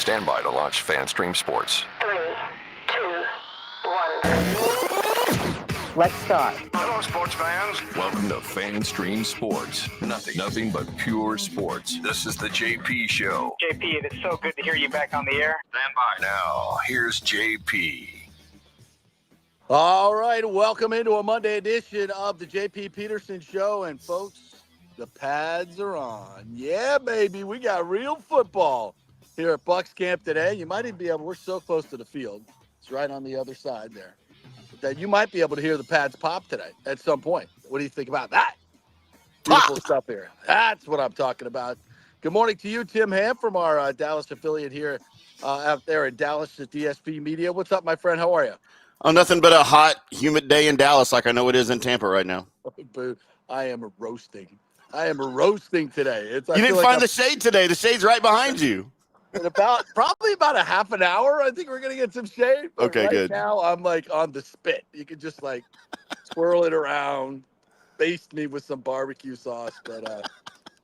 Stand by to launch FanStream Sports. 3, 2, 1. Let's start. Hello, sports fans. Welcome to FanStream Sports. Nothing but pure sports. This is the JP Show. JP, it's so good to hear you back on the air. Stand by. Now, here's JP. All right, welcome into a Monday edition of the JP Peterson Show. And folks, the pads are on. Yeah, baby, we got real football here at Bucs camp today. You might even be able, we're so close to the field. It's right on the other side there. That you might be able to hear the pads pop today at some point. What do you think about that? Beautiful stuff here. That's what I'm talking about. Good morning to you, Tim Ham, from our Dallas affiliate here out there in Dallas at DSP Media. What's up, my friend? How are you? Oh, nothing but a hot, humid day in Dallas like I know it is in Tampa right now. I am roasting. Today. You didn't find the shade today. The shade's right behind you. In probably about a half an hour, I think we're going to get some shade. But okay, right good. Now I'm like on the spit. You can just like swirl it around, baste me with some barbecue sauce. But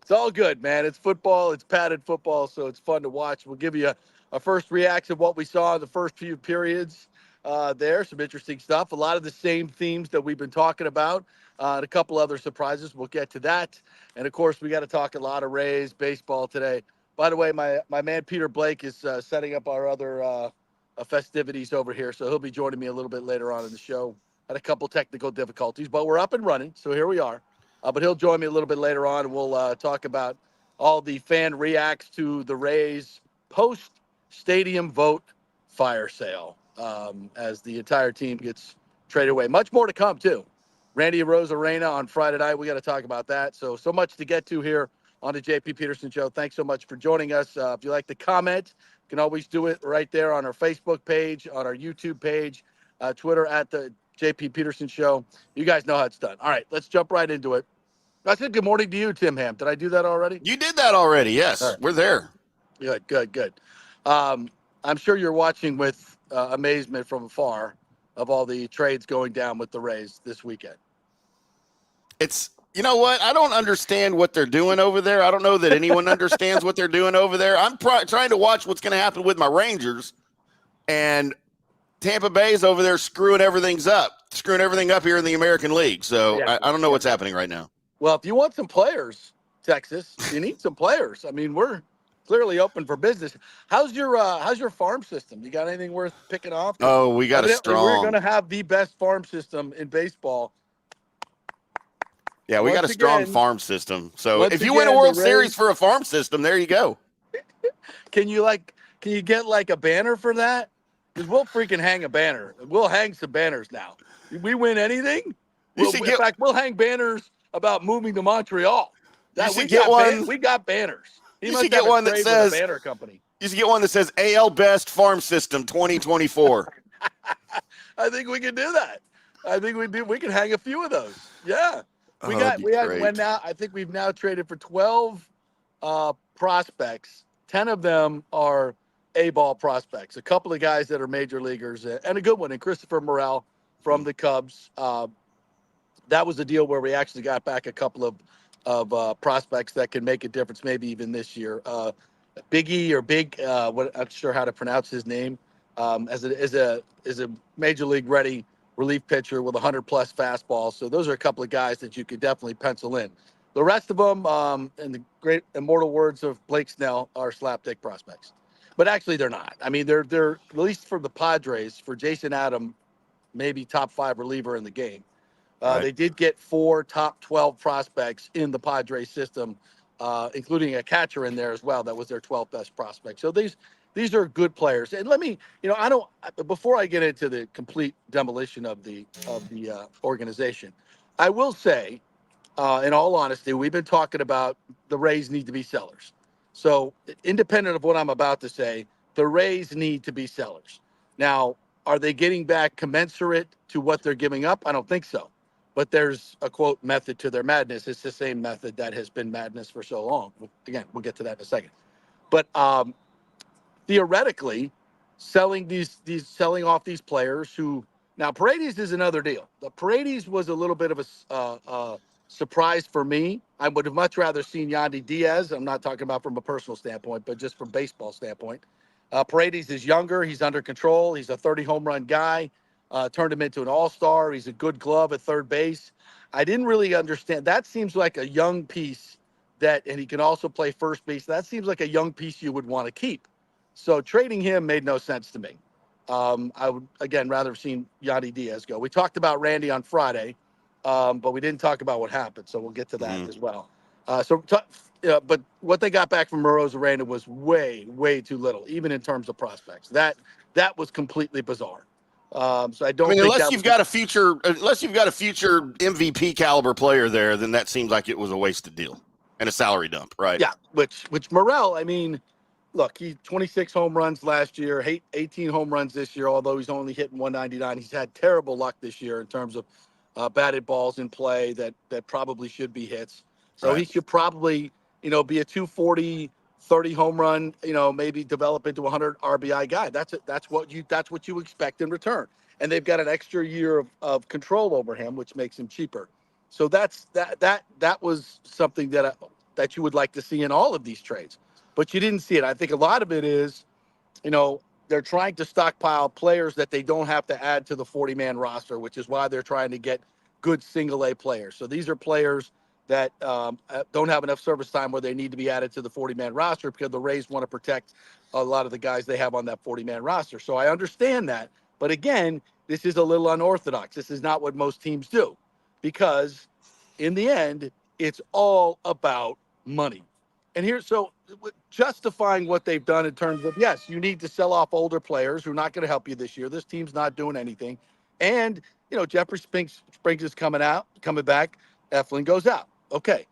it's all good, man. It's football. It's padded football, so it's fun to watch. We'll give you a first reaction of what we saw in the first few periods. There, some interesting stuff. A lot of the same themes that we've been talking about. And a couple other surprises. We'll get to that. And, of course, we got to talk a lot of Rays baseball today. By the way, my man Peter Blake is setting up our other festivities over here, so he'll be joining me a little bit later on in the show. Had a couple technical difficulties, but we're up and running, so here we are. But he'll join me a little bit later on, and we'll talk about all the fan reacts to the Rays post-stadium vote fire sale. As the entire team gets traded away. Much more to come, too. Randy Arozarena on Friday night. We got to talk about that. So much to get to here on the JP Peterson Show. Thanks so much for joining us. If you like to comment, you can always do it right there on our Facebook page, on our YouTube page, Twitter at the JP Peterson Show. You guys know how it's done. All right, let's jump right into it. I said good morning to you, Tim Ham. Did I do that already? You did that already, yes. Right. We're there. Good. I'm sure you're watching with amazement from afar of all the trades going down with the Rays this weekend. It's, you know what? I don't understand what they're doing over there. I don't know that anyone understands what they're doing over there. I'm trying to watch what's going to happen with my Rangers, and Tampa Bay's over there screwing everything up here in the American League. So yeah, I don't know what's happening right now. Well, if you want some players, Texas, you need some players. I mean, we're clearly open for business. How's your farm system? You got anything worth picking off? Oh, we got a strong. We're going to have the best farm system in baseball. Yeah, we got a strong farm system. So if you win a World Series for a farm system, there you go. Can you get like a banner for that? Because we'll freaking hang a banner. We'll hang some banners now. If we win anything, in fact, we'll hang banners about moving to Montreal. We got banners. You should get one that says banner company. You should get one that says AL Best Farm System 2024. I think we can do that. I think we can hang a few of those. Yeah. I think we've now traded for 12 prospects. 10 of them are A-ball prospects. A couple of guys that are major leaguers and a good one, and Christopher Morel from the Cubs. That was a deal where we actually got back a couple of prospects that can make a difference, maybe even this year. Biggie or Big, I'm not sure how to pronounce his name, is a major league ready relief pitcher with 100-plus fastball. So those are a couple of guys that you could definitely pencil in. The rest of them, in the great immortal words of Blake Snell, are slapdick prospects. But actually, they're not. I mean, they're at least for the Padres, for Jason Adam, maybe top 5 reliever in the game. Right. They did get 4 top 12 prospects in the Padres system, including a catcher in there as well. That was their 12th best prospect. So these are good players. And let me, before I get into the complete demolition of the organization, I will say, in all honesty, we've been talking about the Rays need to be sellers. So independent of what I'm about to say, the Rays need to be sellers. Now, are they getting back commensurate to what they're giving up? I don't think so. But there's a, quote, method to their madness. It's the same method that has been madness for so long. Again, we'll get to that in a second. But theoretically, selling off these players who now Paredes is another deal. The Paredes was a little bit of a surprise for me. I would have much rather seen Yandy Diaz. I'm not talking about from a personal standpoint, but just from baseball standpoint. Paredes is younger. He's under control. He's a 30 home run guy. Turned him into an all-star. He's a good glove at third base. I didn't really understand. That seems like a young piece and he can also play first base. That seems like a young piece you would want to keep. So trading him made no sense to me. I would, again, rather have seen Yandy Diaz go. We talked about Randy on Friday, but we didn't talk about what happened. So we'll get to that as well. But what they got back from Burroughs Aranda was way, way too little, even in terms of prospects. That was completely bizarre. So I don't. I mean, think unless you've got a future MVP caliber player there, then that seems like it was a wasted deal and a salary dump, right? Yeah, which Morel, I mean, look, he 26 home runs last year, 18 home runs this year. Although he's only hitting 199, he's had terrible luck this year in terms of batted balls in play that probably should be hits. So he should probably, be a 240, 30 home run, maybe develop into a 100 RBI guy. That's what you expect in return. And they've got an extra year of control over him, which makes him cheaper. So that was something that you would like to see in all of these trades, but you didn't see it. I think a lot of it is, they're trying to stockpile players that they don't have to add to the 40-man roster, which is why they're trying to get good single-A players. So these are players that don't have enough service time where they need to be added to the 40-man roster because the Rays want to protect a lot of the guys they have on that 40-man roster. So I understand that. But again, this is a little unorthodox. This is not what most teams do because in the end, it's all about money. And so justifying what they've done in terms of, yes, you need to sell off older players who are not going to help you this year. This team's not doing anything. And, Jeffrey Springs is coming back. Eflin goes out. Okay.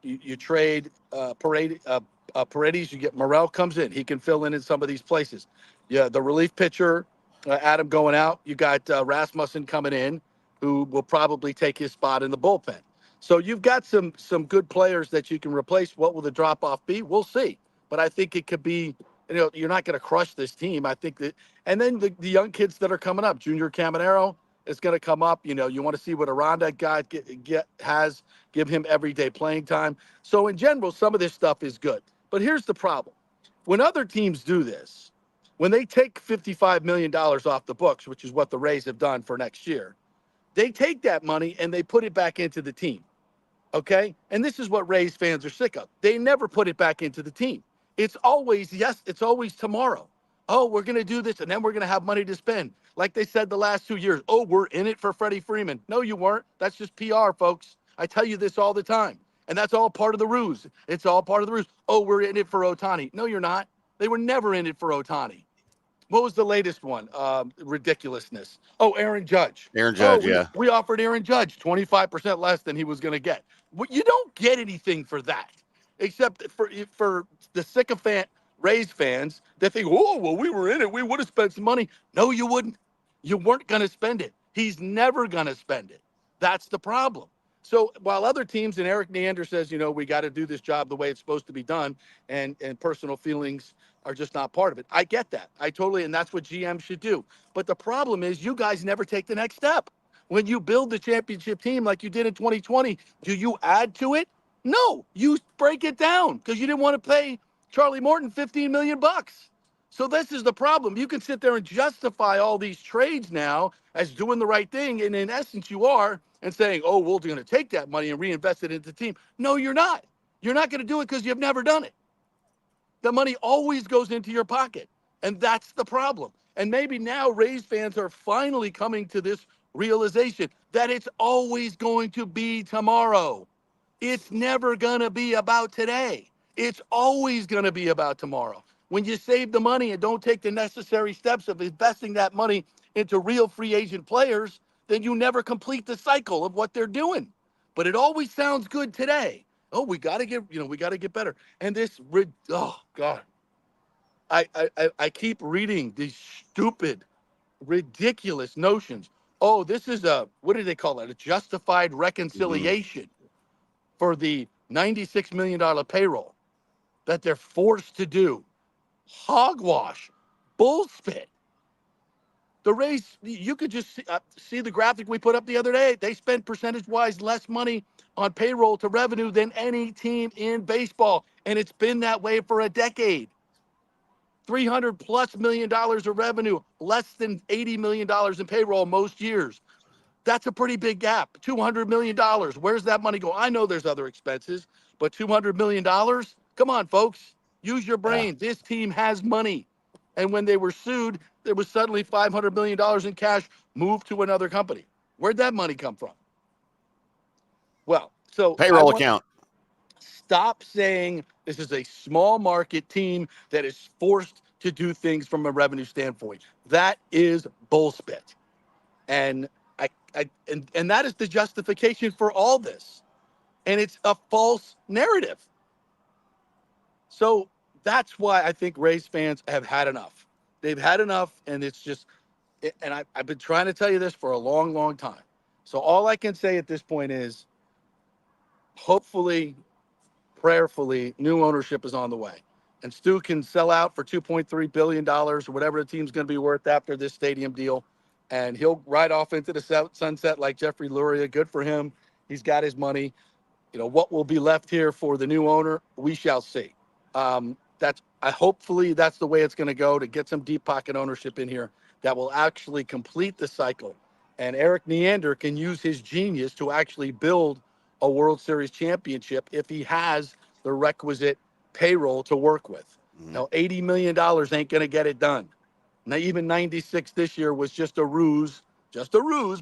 You trade Paredes, you get Morel comes in. He can fill in some of these places. Yeah, the relief pitcher, Adam going out. You got Rasmussen coming in, who will probably take his spot in the bullpen. So you've got some good players that you can replace. What will the drop-off be? We'll see. But I think it could be, you're not going to crush this team. I think that, and then the young kids that are coming up, Junior Caminero is going to come up. You want to see what Aranda give him everyday playing time. So in general, some of this stuff is good. But here's the problem. When other teams do this, when they take $55 million off the books, which is what the Rays have done for next year, they take that money and they put it back into the team. Okay? And this is what Rays fans are sick of. They never put it back into the team. It's always tomorrow. Oh, we're going to do this, and then we're going to have money to spend. Like they said the last 2 years. Oh, we're in it for Freddie Freeman. No, you weren't. That's just PR, folks. I tell you this all the time. And that's all part of the ruse. It's all part of the ruse. Oh, we're in it for Ohtani. No, you're not. They were never in it for Ohtani. What was the latest one? Ridiculousness. Oh, Aaron Judge. Aaron Judge, yeah. We offered Aaron Judge 25% less than he was going to get. You don't get anything for that, except for the sycophant Rays fans that think, oh, well, we were in it. We would have spent some money. No, you wouldn't. You weren't going to spend it. He's never going to spend it. That's the problem. So while other teams, and Eric Neander says, we got to do this job the way it's supposed to be done, and personal feelings are just not part of it. I get that. And that's what GM should do. But the problem is you guys never take the next step. When you build the championship team like you did in 2020, do you add to it? No, you break it down because you didn't want to pay Charlie Morton $15 million. So this is the problem. You can sit there and justify all these trades now as doing the right thing. And in essence, you are, and saying, oh, we're going to take that money and reinvest it into the team. No, you're not. You're not going to do it because you've never done it. The money always goes into your pocket. And that's the problem. And maybe now Rays fans are finally coming to this realization that it's always going to be tomorrow. It's never going to be about today. It's always going to be about tomorrow. When you save the money and don't take the necessary steps of investing that money into real free agent players, then you never complete the cycle of what they're doing. But it always sounds good today. Oh, we got to get better. And oh God, I keep reading these stupid, ridiculous notions. Oh, this is what do they call it? A justified reconciliation for the $96 million payroll that they're forced to do. Hogwash, bullspit. The Rays, you could just see the graphic we put up the other day. They spend percentage-wise less money on payroll to revenue than any team in baseball, and it's been that way for a decade. $300+ million of revenue, less than $80 million in payroll most years. That's a pretty big gap. $200 million. Where's that money go? I know there's other expenses, but $200 million? Come on, folks. Use your brain. This team has money. And when they were sued, there was suddenly $500 million in cash moved to another company. Where'd that money come from? Well, so payroll account. Stop saying this is a small market team that is forced to do things from a revenue standpoint. That is bullspit. And and that is the justification for all this. And it's a false narrative. So that's why I think Rays fans have had enough. They've had enough, and it's just, and I've been trying to tell you this for a long, long time. So all I can say at this point is, hopefully, prayerfully, new ownership is on the way. And Stu can sell out for $2.3 billion or whatever the team's going to be worth after this stadium deal. And he'll ride off into the sunset like Jeffrey Luria. Good for him. He's got his money. What will be left here for the new owner, we shall see. Hopefully that's the way it's going to go, to get some deep pocket ownership in here that will actually complete the cycle. And Eric Neander can use his genius to actually build a World Series championship if he has the requisite payroll to work with. Now, $80 million ain't going to get it done. Now, even 96 this year was just a ruse,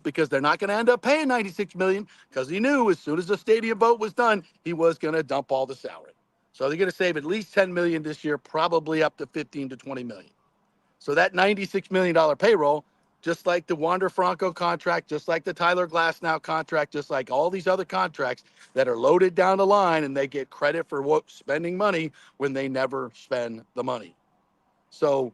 because they're not going to end up paying 96 million, because he knew as soon as the stadium vote was done, he was going to dump all the salary. So they're going to save at least 10 million this year, probably up to 15 to 20 million. So that $96 million payroll, just like the Wander Franco contract, just like the Tyler Glasnow contract, just like all these other contracts that are loaded down the line, and they get credit for spending money when they never spend the money. So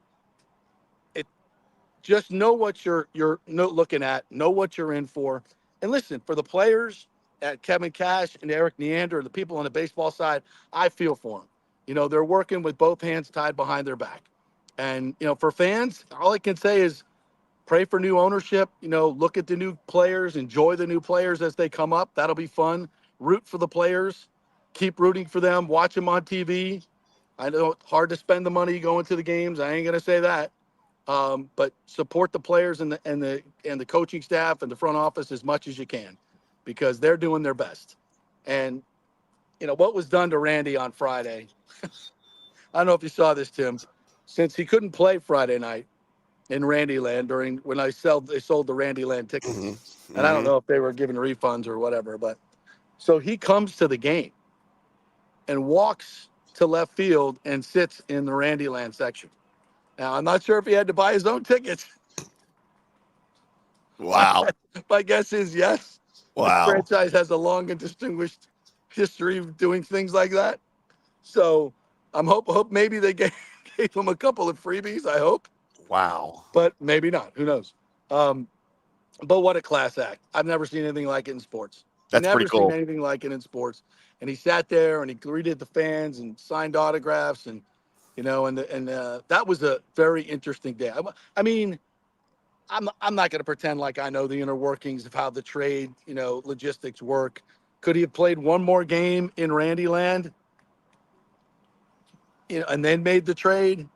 just know what you're looking at, know what you're in for. And listen, for the players at Kevin Cash and Eric Neander, the people on the baseball side, I feel for them. They're working with both hands tied behind their back. And, for fans, all I can say is pray for new ownership, look at the new players, enjoy the new players as they come up. That'll be fun. Root for the players, keep rooting for them, watch them on TV. I know it's hard to spend the money going to the games. I ain't going to say that. But support the players and the coaching staff and the front office as much as you can, because they're doing their best. And what was done to Randy on Friday. I don't know if you saw this, Tim. Since he couldn't play Friday night in Randyland when they sold the Randyland tickets, and I don't know if they were giving refunds or whatever, but so he comes to the game and walks to left field and sits in the Randyland section. Now, I'm not sure if he had to buy his own tickets. Wow. My guess is yes. Wow. The franchise has a long and distinguished history of doing things like that. So I'm hope maybe they gave him a couple of freebies, I hope. Wow. But maybe not. Who knows? But what a class act. I've never seen anything like it in sports. That's never pretty cool. Seen anything like it in sports. And he sat there and he greeted the fans and signed autographs and that was a very interesting day. I mean, I'm not going to pretend like I know the inner workings of how the trade, logistics work. Could he have played one more game in Randyland, and then made the trade?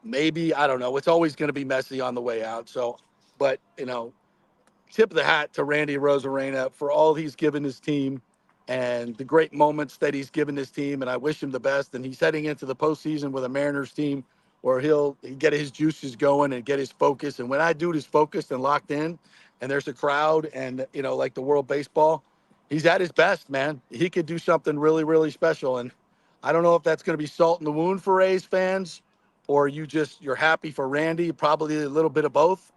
Maybe. I don't know. It's always going to be messy on the way out. So, but tip of the hat to Randy Rosarena for all he's given his team and the great moments that he's given his team. And I wish him the best. And he's heading into the postseason with a Mariners team where he'll get his juices going and get his focus. And when that dude is focused and locked in and there's a crowd and, like the World Baseball, he's at his best, man. He could do something really, really special. And I don't know if that's going to be salt in the wound for Rays fans or you're happy for Randy, probably a little bit of both.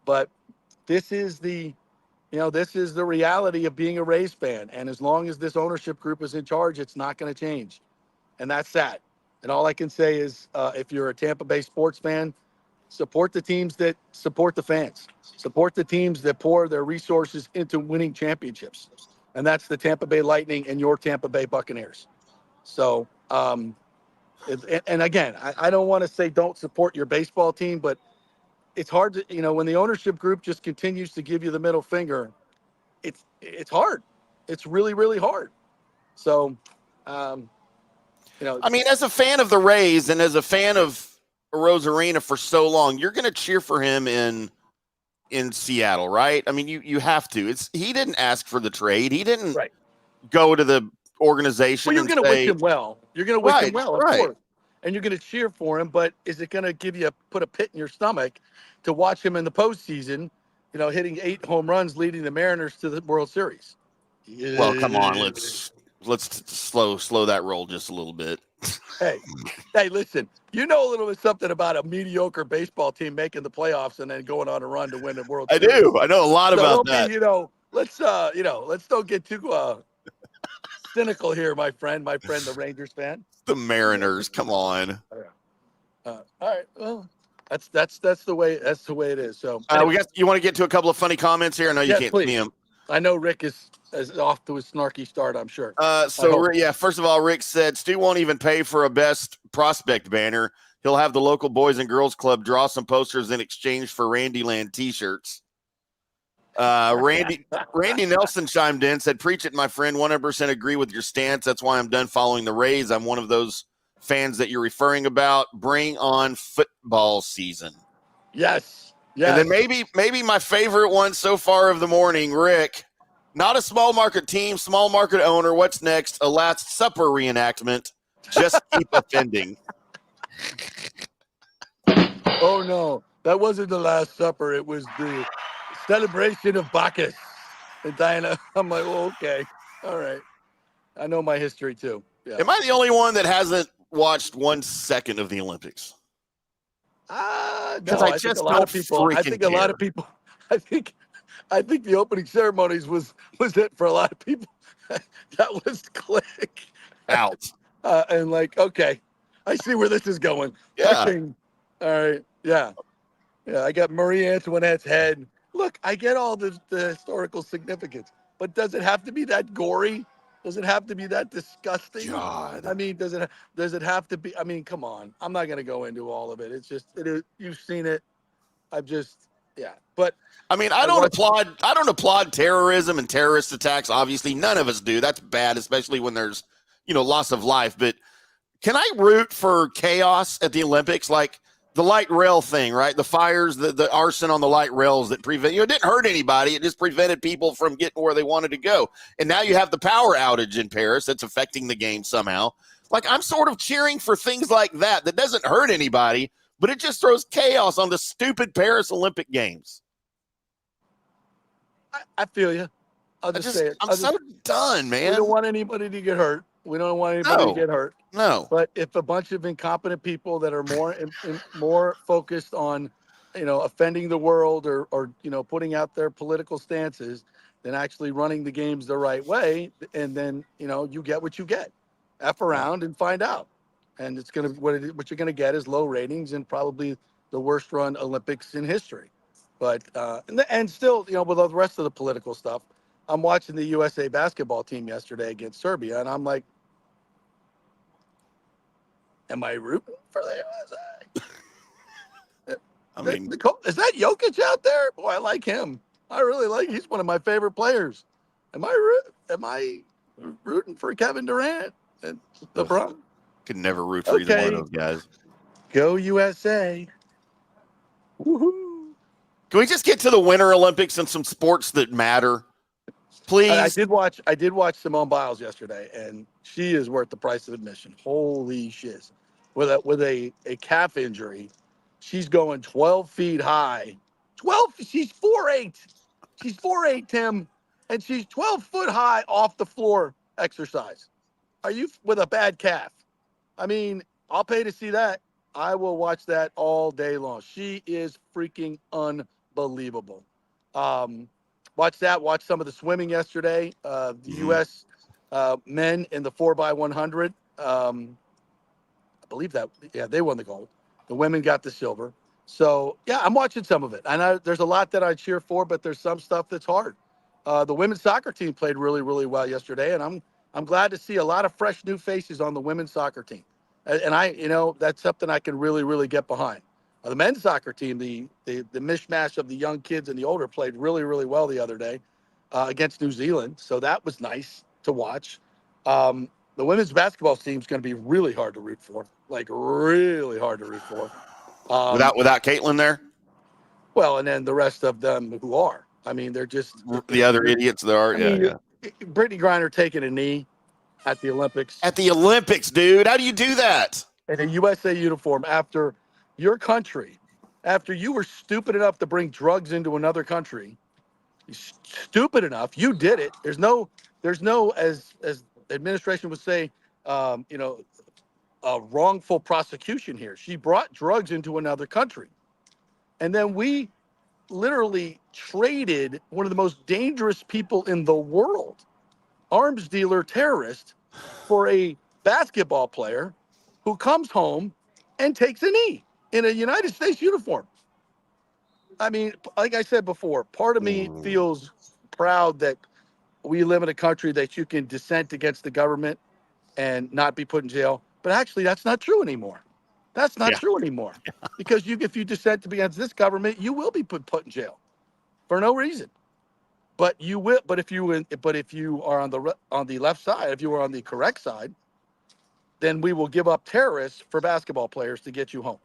But this is the reality of being a Rays fan. And as long as this ownership group is in charge, it's not going to change. And that's sad. And all I can say is if you're a Tampa Bay sports fan, support the teams that support the fans. Support the teams that pour their resources into winning championships. And that's the Tampa Bay Lightning and your Tampa Bay Buccaneers. So, and again, I don't want to say don't support your baseball team, but it's hard to, when the ownership group just continues to give you the middle finger, it's hard. It's really, really hard. So, I mean, as a fan of the Rays and as a fan of Arena for so long, you're going to cheer for him in Seattle, right? I mean, you have to. He didn't ask for the trade. He didn't Right. go to the organization Well, you're and going to wish say, him well. You're going to wish him right, well, of right. course. And you're going to cheer for him, but is it going to put a pit in your stomach to watch him in the postseason, hitting 8 home runs, leading the Mariners to the World Series? Well, come on, let's slow that roll just a little bit. Hey, listen, you know a little bit something about a mediocre baseball team making the playoffs and then going on a run to win the World Series. I do. I know a lot about that. Let's don't get too cynical here, my friend, the Rangers fan. The Mariners, come on. All right, well, that's the way it is. So you want to get to a couple of funny comments here? I know you can't please. see them. I know Rick is off to a snarky start, I'm sure. First of all, Rick said Stu won't even pay for a best prospect banner. He'll have the local Boys and Girls Club draw some posters in exchange for Randyland t-shirts. Randy Nelson chimed in, said, preach it, my friend. 100% agree with your stance. That's why I'm done following the Rays. I'm one of those fans that you're referring about. Bring on football season. Yes. And then maybe my favorite one so far of the morning, Rick. Not a small market team, small market owner. What's next? A Last Supper reenactment. Just keep offending. Oh, no. That wasn't the Last Supper. It was the celebration of Bacchus and Diana. I'm like, well, okay. All right. I know my history, too. Yeah. Am I the only one that hasn't watched 1 second of the Olympics? No, I think a lot of people. I think a lot of people. I think the opening ceremonies was it for a lot of people. That was click Out. and like, okay, I see where this is going. Yeah. All right. Yeah. I got Marie Antoinette's head. Look, I get all the historical significance, but does it have to be that gory? Does it have to be that disgusting? God. I mean, does it have to be? I mean, come on. I'm not going to go into all of it. It's just, you've seen it. But I mean, I don't applaud terrorism and terrorist attacks. Obviously, none of us do. That's bad, especially when there's, loss of life. But can I root for chaos at the Olympics? Like the light rail thing, right? The fires, the arson on the light rails that prevent, it didn't hurt anybody. It just prevented people from getting where they wanted to go. And now you have the power outage in Paris that's affecting the game somehow. Like, I'm sort of cheering for things like that doesn't hurt anybody, but it just throws chaos on the stupid Paris Olympic Games. I feel you. I'll just say it. I'm so done, man. We don't want anybody to get hurt. To get hurt. No. But if a bunch of incompetent people that are more focused on, offending the world or putting out their political stances than actually running the games the right way, and then you get what you get. F around and find out. And it's what you're gonna get is low ratings and probably the worst run Olympics in history. But and still, with all the rest of the political stuff, I'm watching the USA basketball team yesterday against Serbia, and I'm like, am I rooting for the USA? I mean, is that Jokic out there? Boy, I like him. I really like. He's one of my favorite players. Am I rooting for Kevin Durant and LeBron? Could never root for either one of those guys. Go USA! Woohoo! Can we just get to the Winter Olympics and some sports that matter, please? I did watch Simone Biles yesterday, and she is worth the price of admission. Holy shit! With a calf injury, she's going 12 feet high. 12. She's 4'8". She's 4'8", Tim, and she's 12 foot high off the floor exercise. Are you with a bad calf? I mean, I'll pay to see that. I will watch that all day long. She is freaking unbelievable. Watch that. Watch some of the swimming yesterday. The U.S. Men in the 4x100. I believe that. Yeah, they won the gold. The women got the silver. So, yeah, I'm watching some of it. I know there's a lot that I cheer for, but there's some stuff that's hard. The women's soccer team played really, really well yesterday, and I'm glad to see a lot of fresh new faces on the women's soccer team. And that's something I can really, really get behind. The men's soccer team, the mishmash of the young kids and the older, played really, really well the other day against New Zealand. So that was nice to watch. The women's basketball team is going to be really hard to root for, like really hard to root for. Without Caitlin there? Well, and then the rest of them who are. I mean, they're just The other idiots there are. Yeah. Brittany Griner taking a knee at the Olympics. At the Olympics, dude. How do you do that? In a USA uniform after your country, after you were stupid enough to bring drugs into another country. Stupid enough, you did it. There's no, as administration would say, a wrongful prosecution here. She brought drugs into another country. And then we literally traded one of the most dangerous people in the world, arms dealer, terrorist, for a basketball player who comes home and takes a knee in a United States uniform. I mean, like I said before, part of me feels proud that we live in a country that you can dissent against the government and not be put in jail. But actually, that's not true anymore. That's not true anymore. Because if you dissent against this government, you will be put in jail for no reason. But you will. But if you are on the left side, if you are on the correct side, then we will give up terrorists for basketball players to get you home.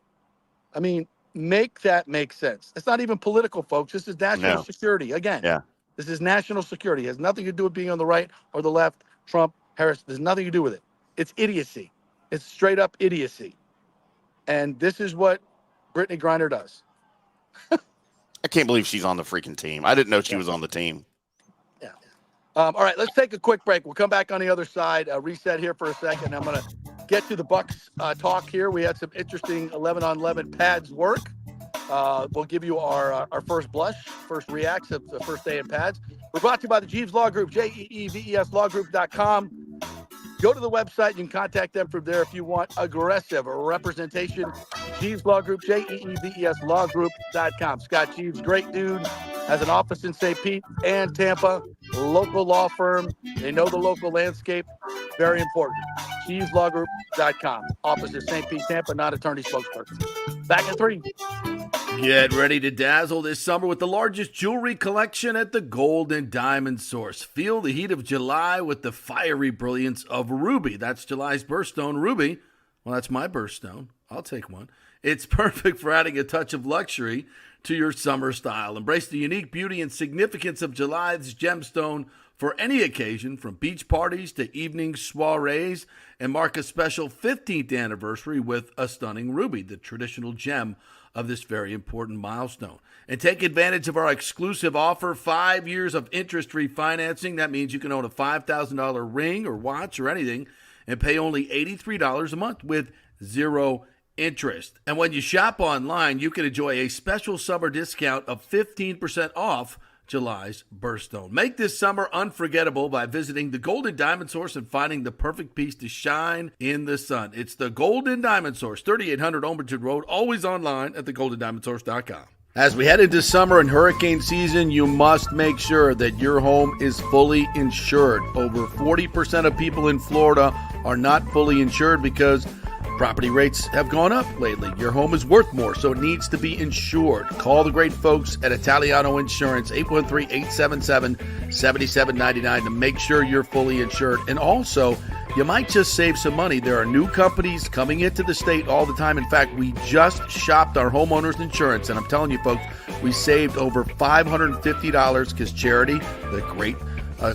I mean, make that make sense. It's not even political, folks. This is national security. Again, this is national security. It has nothing to do with being on the right or the left. Trump, Harris, there's nothing to do with it. It's idiocy. It's straight up idiocy. And this is what Brittany Griner does. I can't believe she's on the freaking team. I didn't know she was on the team. Yeah. All right, let's take a quick break. We'll come back on the other side, reset here for a second. I'm going to get to the Bucs talk here. We had some interesting 11-on-11 pads work. We'll give you our first blush, first reacts of the first day in pads. We're brought to you by the Jeeves Law Group, JEEVES lawgroup.com. Go to the website. You can contact them from there if you want aggressive representation. Jeeves Law Group, JEEVES lawgroup.com. Scott Jeeves, great dude, has an office in St. Pete and Tampa, local law firm. They know the local landscape. Very important. JeevesLawGroup.com. Office in St. Pete, Tampa, not attorney spokesperson. Back in 3. Get ready to dazzle this summer with the largest jewelry collection at the Gold and Diamond Source. Feel the heat of July with the fiery brilliance of ruby. That's July's birthstone, ruby. Well, that's my birthstone. I'll take one. It's perfect for adding a touch of luxury to your summer style. Embrace the unique beauty and significance of July's gemstone for any occasion, from beach parties to evening soirees, and mark a special 15th anniversary with a stunning ruby, the traditional gem of this very important milestone. And take advantage of our exclusive offer, 5 years of interest-free financing. That means you can own a $5,000 ring or watch or anything and pay only $83 a month with zero interest. And when you shop online, you can enjoy a special summer discount of 15% off July's birthstone. Make this summer unforgettable by visiting the Golden Diamond Source and finding the perfect piece to shine in the sun. It's the Golden Diamond Source, 3800 Omerton Road, always online at thegoldendiamondsource.com. As we head into summer and hurricane season, you must make sure that your home is fully insured. Over 40% of people in Florida are not fully insured because property rates have gone up lately. Your home is worth more, so it needs to be insured. Call the great folks at Italiano Insurance, 813-877-7799 to make sure you're fully insured. And also, you might just save some money. There are new companies coming into the state all the time. In fact, we just shopped our homeowners insurance, and I'm telling you, folks, we saved over $550 because Charity, the great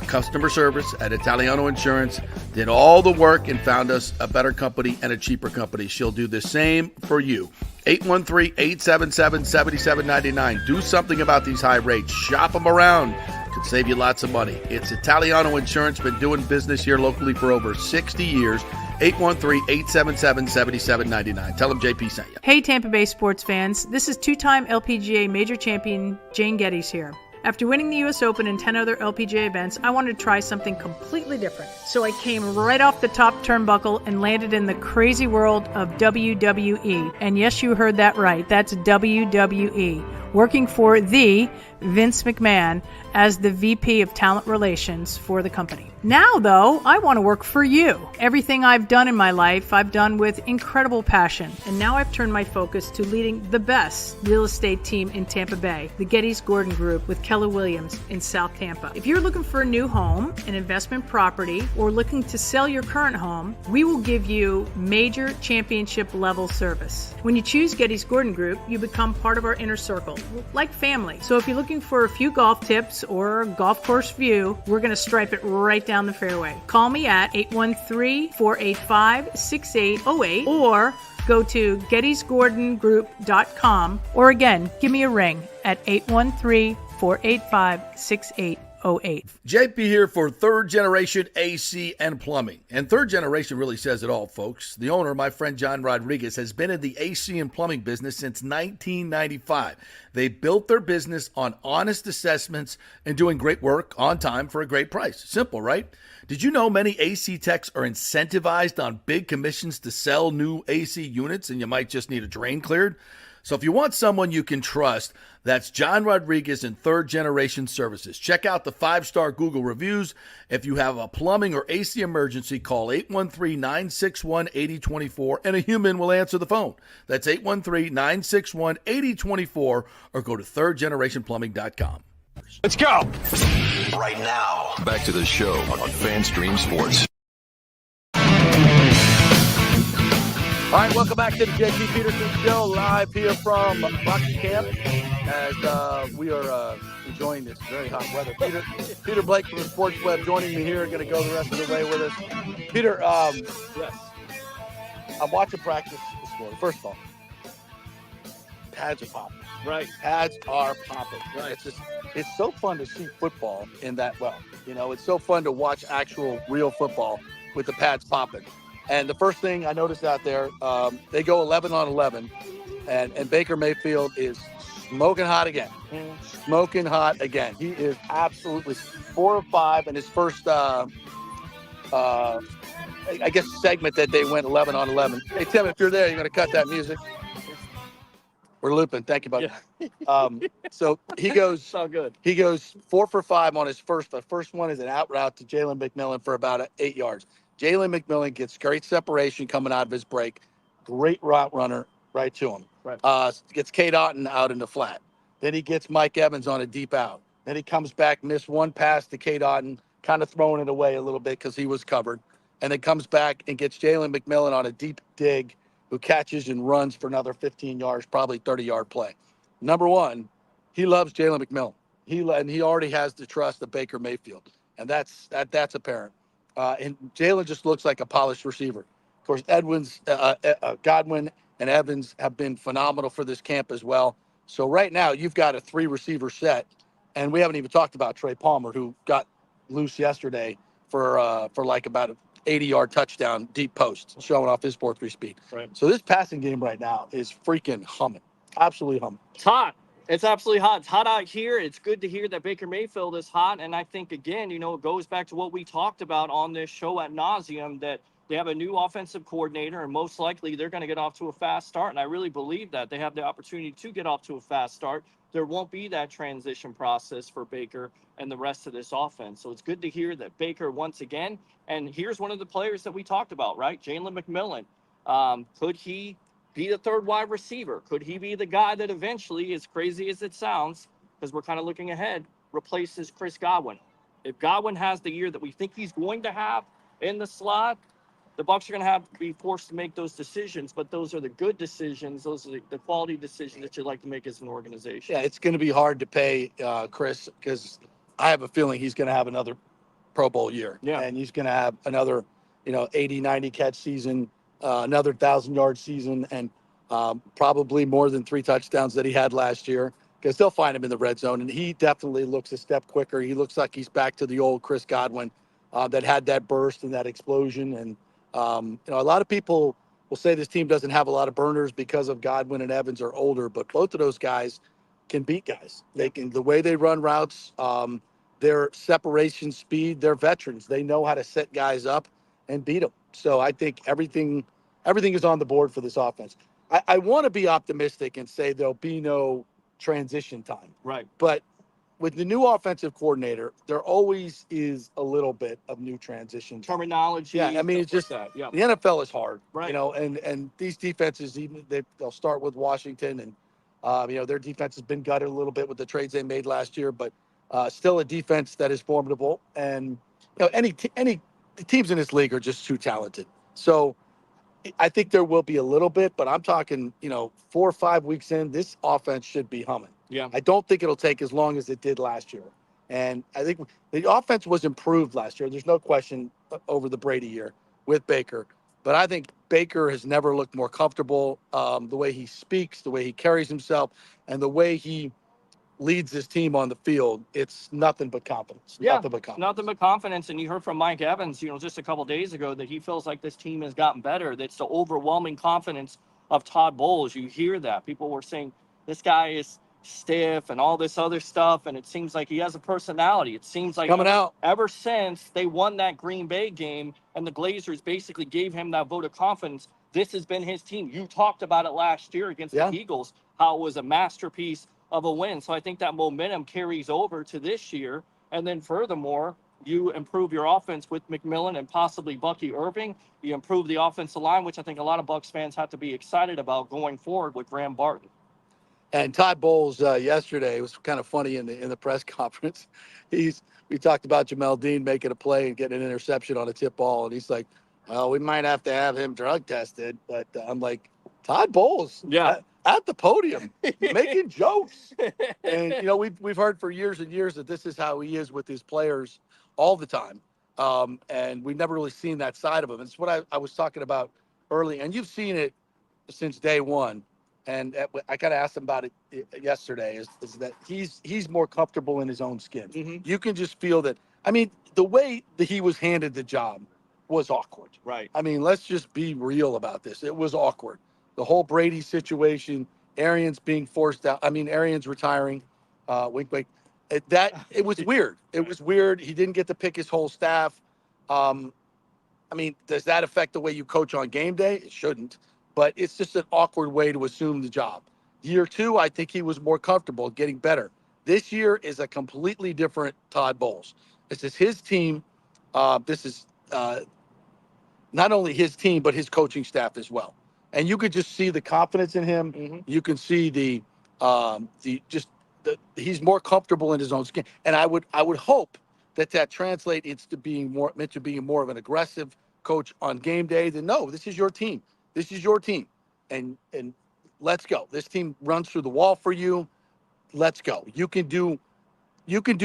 customer service at Italiano Insurance, did all the work and found us a better company and a cheaper company. She'll do the same for you. 813-877-7799. Do something about these high rates. Shop them around. Could save you lots of money. It's Italiano Insurance. Been doing business here locally for over 60 years. 813-877-7799. Tell them JP sent you. Hey, Tampa Bay sports fans. This is two-time LPGA major champion Jane Geddes here. After winning the U.S. Open and 10 other LPGA events, I wanted to try something completely different. So I came right off the top turnbuckle and landed in the crazy world of WWE. And yes, you heard that right. That's WWE. Working for the Vince McMahon as the VP of Talent Relations for the company. Now, though, I want to work for you. Everything I've done in my life, I've done with incredible passion. And now I've turned my focus to leading the best real estate team in Tampa Bay, the Gettys Gordon Group with Keller Williams in South Tampa. If you're looking for a new home, an investment property, or looking to sell your current home, we will give you major championship level service. When you choose Gettys Gordon Group, you become part of our inner circle, like family. So if you're looking for a few golf tips or a golf course view, we're going to stripe it right down the fairway. Call me at 813-485-6808 or go to gettysgordongroup.com, or again, give me a ring at 813-485-6808. JP here for Third Generation AC and Plumbing. And Third Generation really says it all, folks. The owner, my friend John Rodriguez, has been in the AC and plumbing business since 1995. They built their business on honest assessments and doing great work on time for a great price. Simple, right? Did you know many AC techs are incentivized on big commissions to sell new AC units, and you might just need a drain cleared? So if you want someone you can trust, that's John Rodriguez in Third Generation Services. Check out the 5-star Google reviews. If you have a plumbing or AC emergency, call 813-961-8024 and a human will answer the phone. That's 813-961-8024 or go to thirdgenerationplumbing.com. Let's go. Right now, back to the show on FanStream Sports. All right, welcome back to the JP Peterson Show, live here from Bucs camp as we are enjoying this very hot weather. Peter Blake from the Sports Web joining me here, going to go the rest of the way with us. Peter, yes, I'm watching practice this morning. First of all, pads are popping. Right. Pads are popping. Right. It's so fun to see football in that well. You know, it's so fun to watch actual real football with the pads popping. And the first thing I noticed out there, they go 11 on 11, and Baker Mayfield is smoking hot again. Smoking hot again. He is absolutely 4 of 5 in his first, I guess, segment that they went 11 on 11. Hey, Tim, if you're there, you're going to cut that music. We're looping. Thank you, buddy. Yeah. So he goes. So good. He goes 4 for 5 on his first. The first one is an out route to Jalen McMillan for about 8 yards. Jalen McMillan gets great separation coming out of his break. Great route runner right to him. Right. Gets Kate Otten out in the flat. Then he gets Mike Evans on a deep out. Then he comes back, missed one pass to Kate Otten, kind of throwing it away a little bit because he was covered. And then comes back and gets Jalen McMillan on a deep dig, who catches and runs for another 15 yards, probably 30-yard play. Number one, he loves Jalen McMillan. He already has the trust of Baker Mayfield, and that's apparent. And Jalen just looks like a polished receiver. Of course, Godwin and Evans have been phenomenal for this camp as well. So right now you've got a 3-receiver set, and we haven't even talked about Trey Palmer, who got loose yesterday for like about an 80-yard touchdown deep post, showing off his 4.3 speed. Right. So this passing game right now is freaking humming, absolutely humming. It's hot. It's absolutely hot. It's hot out here. It's good to hear that Baker Mayfield is hot. And I think, again, it goes back to what we talked about on this show ad nauseum, that they have a new offensive coordinator, and most likely they're going to get off to a fast start. And I really believe that they have the opportunity to get off to a fast start. There won't be that transition process for Baker and the rest of this offense. So it's good to hear that Baker once again, and here's one of the players that we talked about, right? Jalen McMillan. Could he be the third wide receiver? Could he be the guy that eventually, as crazy as it sounds, because we're kind of looking ahead, replaces Chris Godwin? If Godwin has the year that we think he's going to have in the slot, the Bucs are going to have to be forced to make those decisions, but those are the good decisions. Those are the quality decisions that you'd like to make as an organization. Yeah, it's going to be hard to pay Chris, because I have a feeling he's going to have another Pro Bowl year. Yeah. And he's going to have another, 80, 90 catch season, another 1,000-yard season, and probably more than 3 touchdowns that he had last year, because they'll find him in the red zone. And he definitely looks a step quicker. He looks like he's back to the old Chris Godwin that had that burst and that explosion. And, a lot of people will say this team doesn't have a lot of burners because of Godwin and Evans are older, but both of those guys can beat guys. They can, the way they run routes, their separation speed, they're veterans. They know how to set guys up and beat them. So I think everything is on the board for this offense. I want to be optimistic and say there'll be no transition time. Right. But with the new offensive coordinator, there always is a little bit of new transitions. Terminology. Yeah, I mean, it's just that. Yeah. the NFL is hard, Right. and these defenses, even they'll start with Washington, and their defense has been gutted a little bit with the trades they made last year, but still a defense that is formidable. And any the teams in this league are just too talented. So I think there will be a little bit, but I'm talking, 4 or 5 weeks in, this offense should be humming. Yeah. I don't think it'll take as long as it did last year. And I think the offense was improved last year. There's no question over the Brady year with Baker. But I think Baker has never looked more comfortable. The way he speaks, the way he carries himself, and the way he leads his team on the field, it's nothing but confidence. Yeah, Nothing but confidence. nothing but confidence. And you heard from Mike Evans, just a couple days ago that he feels like this team has gotten better. That's the overwhelming confidence of Todd Bowles. You hear that. People were saying this guy is stiff and all this other stuff, and it seems like he has a personality. It seems like Coming out. ever since they won that Green Bay game and the Glazers basically gave him that vote of confidence, this has been his team. You talked about it last year against the Eagles, how it was a masterpiece of a win. So I think that momentum carries over to this year. And then furthermore, you improve your offense with McMillan and possibly Bucky Irving. You improve the offensive line, which I think a lot of Bucs fans have to be excited about going forward with Graham Barton. And Todd Bowles yesterday, it was kind of funny in the press conference. We talked about Jamel Dean making a play and getting an interception on a tip ball, and he's like, "Well, we might have to have him drug tested." But I'm like, Todd Bowles, at the podium making jokes, and we've heard for years and years that this is how he is with his players all the time, and we've never really seen that side of him. It's what I was talking about early, and you've seen it since day one. And I kind of asked him about it yesterday. Is that he's more comfortable in his own skin? Mm-hmm. You can just feel that. I mean, the way that he was handed the job was awkward. Right. I mean, let's just be real about this. It was awkward. The whole Brady situation, Arians being forced out. I mean, Arians retiring. Wink, wink. It was weird. It was weird. He didn't get to pick his whole staff. I mean, does that affect the way you coach on game day? It shouldn't. But it's just an awkward way to assume the job. Year 2, I think he was more comfortable, getting better. This year is a completely different Todd Bowles. This is his team. This is not only his team, but his coaching staff as well. And you could just see the confidence in him. Mm-hmm. You can see he's more comfortable in his own skin. And I would hope that translates into being more of an aggressive coach on game day. Then no, this is your team. This is your team, and let's go. This team runs through the wall for you. Let's go. You can do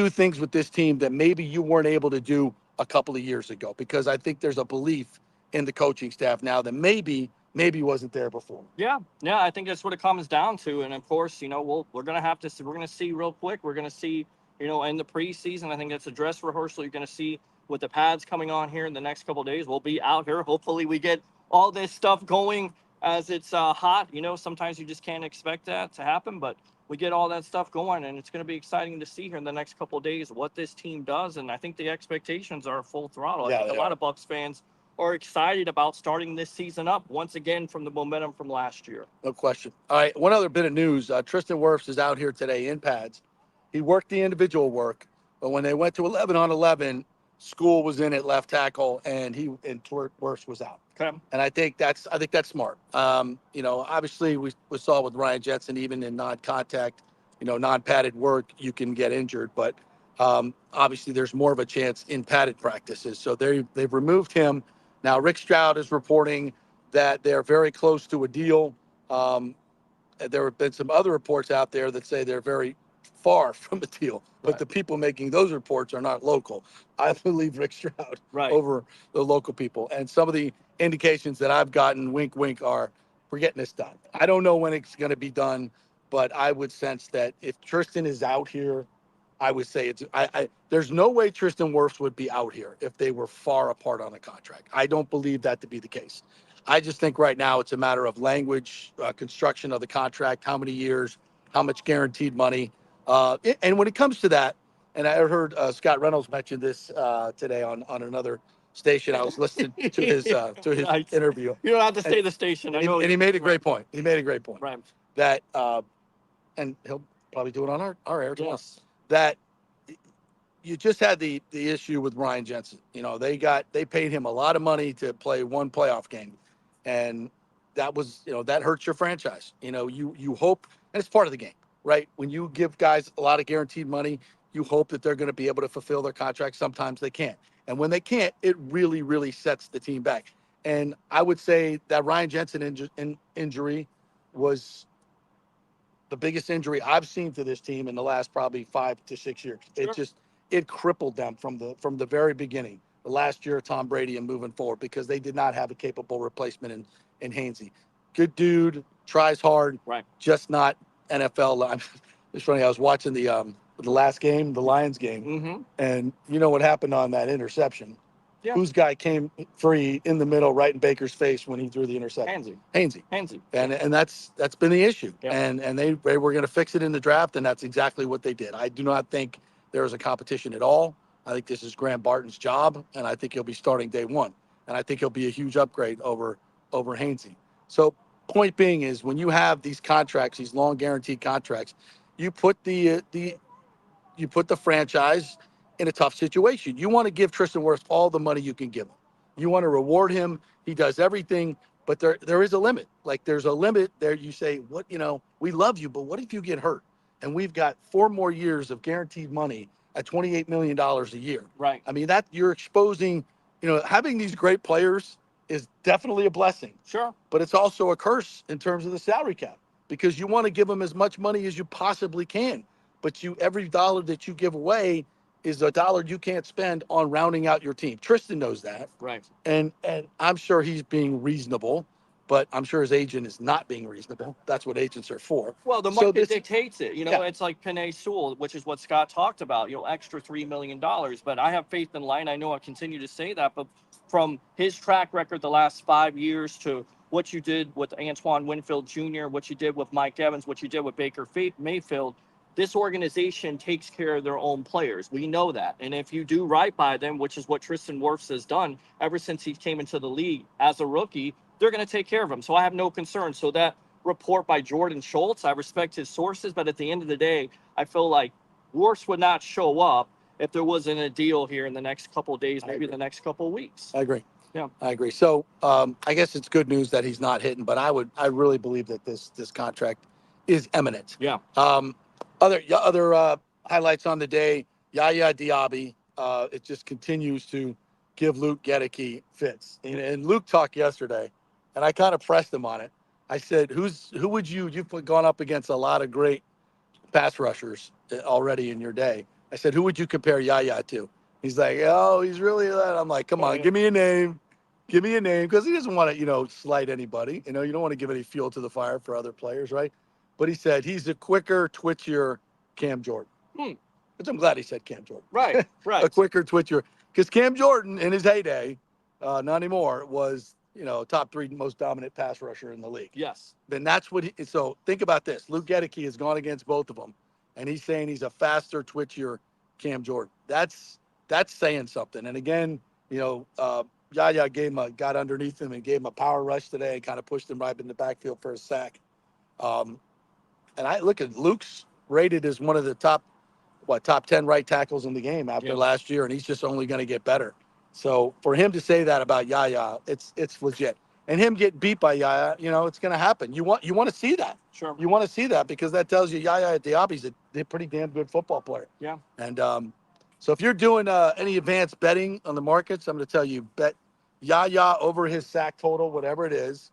things with this team that maybe you weren't able to do a couple of years ago, because I think there's a belief in the coaching staff now that maybe wasn't there before. Yeah, I think that's what it comes down to. And of course, we're gonna see real quick. We're gonna see, in the preseason. I think that's a dress rehearsal. You're gonna see with the pads coming on here in the next couple of days. We'll be out here. Hopefully, we get all this stuff going as it's hot. Sometimes you just can't expect that to happen, but we get all that stuff going, and it's going to be exciting to see here in the next couple of days what this team does. And I think the expectations are full throttle. I think a lot of Bucs fans are excited about starting this season up once again from the momentum from last year. No question. All right, one other bit of news. Tristan Wirfs is out here today in pads. He worked the individual work, but when they went to 11-on-11, School was in at left tackle, and Wirfs was out. Okay. And I think that's smart. Obviously we saw with Ryan Jetson, even in non-contact, non-padded work, you can get injured, but obviously there's more of a chance in padded practices. So they've removed him. Now Rick Stroud is reporting that they're very close to a deal. There have been some other reports out there that say they're very far from a deal, but the people making those reports are not local. I believe Rick Stroud over the local people. And some of the indications that I've gotten, wink, wink, are we're getting this done. I don't know when it's going to be done, but I would sense that if Tristan is out here, I would say there's no way Tristan Wirfs would be out here if they were far apart on a contract. I don't believe that to be the case. I just think right now it's a matter of language, construction of the contract, how many years, how much guaranteed money. And when it comes to that, and I heard Scott Reynolds mention this today on another station. I was listening to his Nice. interview. You don't have to say the station. I know. And he made a great point. Right. That, and he'll probably do it on our air too. Yes. That you just had the issue with Ryan Jensen. They paid him a lot of money to play one playoff game, and that was that hurts your franchise. You hope, and it's part of the game, right? When you give guys a lot of guaranteed money, you hope that they're going to be able to fulfill their contracts. Sometimes they can't, and when they can't, it really really sets the team back. And I would say that Ryan Jensen injury was the biggest injury I've seen to this team in the last probably 5 to 6 years. Sure. It crippled them from the very beginning. The last year, Tom Brady and moving forward, because they did not have a capable replacement in Hainsey. Good dude, tries hard, right? Just not NFL. It's funny. I was watching the last game, the Lions game, and you know what happened on that interception. Yeah. Whose guy came free in the middle, right in Baker's face when he threw the interception? Hainsey. And that's been the issue. Yep. And they were going to fix it in the draft, and that's exactly what they did. I do not think there is a competition at all. I think this is Graham Barton's job, and I think he'll be starting day one. And I think he'll be a huge upgrade over Hainsey. So point being is, when you have these contracts, these long guaranteed contracts, you put the franchise in a tough situation. You want to give Tristan Wirfs all the money you can give him. You want to reward him. He does everything, but there is a limit. Like, there's a limit there. You say, we love you, but what if you get hurt? And we've got 4 more years of guaranteed money at $28 million a year. Right. I mean, that you're exposing, having these great players is definitely a blessing. Sure. But it's also a curse in terms of the salary cap, because you want to give them as much money as you possibly can. But every dollar that you give away is a dollar you can't spend on rounding out your team. Tristan knows that. Right. And I'm sure he's being reasonable, but I'm sure his agent is not being reasonable. That's what agents are for. Well, the market dictates it. It's like Penei Sewell, which is what Scott talked about, extra $3 million. But I have faith in Lion. I know I continue to say that, but from his track record the last 5 years to what you did with Antoine Winfield Jr., what you did with Mike Evans, what you did with Baker Mayfield, this organization takes care of their own players. We know that. And if you do right by them, which is what Tristan Wirfs has done ever since he came into the league as a rookie, they're going to take care of him. So I have no concern. So that report by Jordan Schultz, I respect his sources, but at the end of the day, I feel like Wirfs would not show up if there wasn't a deal here in the next couple of days, maybe the next couple of weeks. I agree. Yeah, I agree. So I guess it's good news that he's not hitting, but I really believe that this contract is imminent. Yeah. Other highlights on the day, Yaya Diaby. It just continues to give Luke Gedeke fits. And Luke talked yesterday, and I kind of pressed him on it. I said, who would you've gone up against a lot of great pass rushers already in your day. I said, who would you compare Yaya to? He's like, oh, he's really that. I'm like, come on, give me a name. Give me a name, because he doesn't want to, slight anybody. You don't want to give any fuel to the fire for other players, right? But he said he's a quicker, twitchier Cam Jordan. Which I'm glad he said Cam Jordan. Right. A quicker, twitchier. Because Cam Jordan, in his heyday, not anymore, was, top 3 most dominant pass rusher in the league. Yes. Then that's what so think about this. Luke Gedeke has gone against both of them, and he's saying he's a faster, twitchier Cam Jordan. That's saying something. And again, Yaya got underneath him and gave him a power rush today and kind of pushed him right in the backfield for a sack. And I look at Luke's rated as one of the top 10 right tackles in the game after last year, and he's just only going to get better. So for him to say that about Yaya, it's legit. And him getting beat by Yaya, it's going to happen. You want to see that. Sure. You want to see that, because that tells you Yaya Diaby's a pretty damn good football player. Yeah. And so if you're doing any advanced betting on the markets, I'm going to tell you, bet Yaya over his sack total, whatever it is.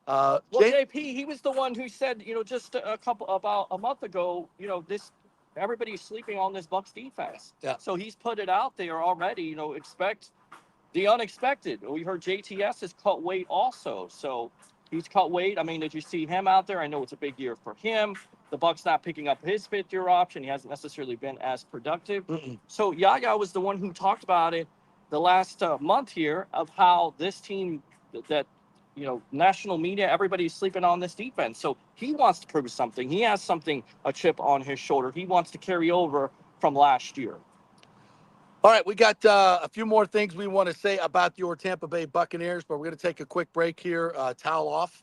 JP, he was the one who said, just about a month ago, everybody's sleeping on this Bucs defense. Yeah. So he's put it out there already, expect the unexpected. We heard JTS has cut weight also. So he's cut weight. I mean, did you see him out there? I know it's a big year for him. The Bucs not picking up his 5th-year option. He hasn't necessarily been as productive. So Yaya was the one who talked about it the last month here, of how this team that national media, everybody's sleeping on this defense. So he wants to prove something. He has a chip on his shoulder. He wants to carry over from last year. All right, we got a few more things we want to say about your Tampa Bay Buccaneers, but we're going to take a quick break here, towel off.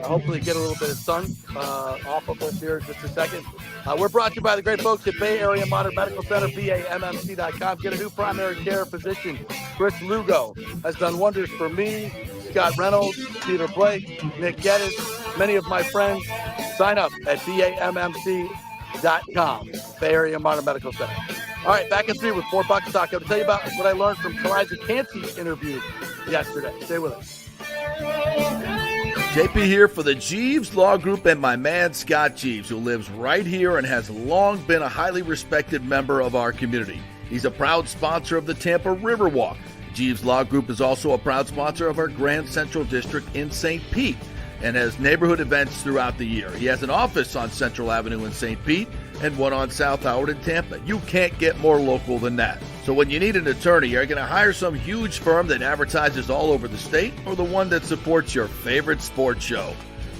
Hopefully get a little bit of sun off of us here in just a second. We're brought to you by the great folks at Bay Area Modern Medical Center, BAMMC.com. Get a new primary care physician. Chris Lugo has done wonders for me, Scott Reynolds, Peter Blake, Nick Geddes, many of my friends. Sign up at BAMMC.com, Bay Area Modern Medical Center. All right, back at 3 with more Bucs talk. I'm going to tell you about what I learned from Kalijah Cansey's interview yesterday. Stay with us. JP here for the Jeeves Law Group and my man Scott Jeeves, who lives right here and has long been a highly respected member of our community. He's a proud sponsor of the Tampa Riverwalk. Jeeves Law Group is also a proud sponsor of our Grand Central District in St. Pete and has neighborhood events throughout the year. He has an office on Central Avenue in St. Pete and one on South Howard in Tampa. You can't get more local than that. So when you need an attorney, you're going to hire some huge firm that advertises all over the state or the one that supports your favorite sports show.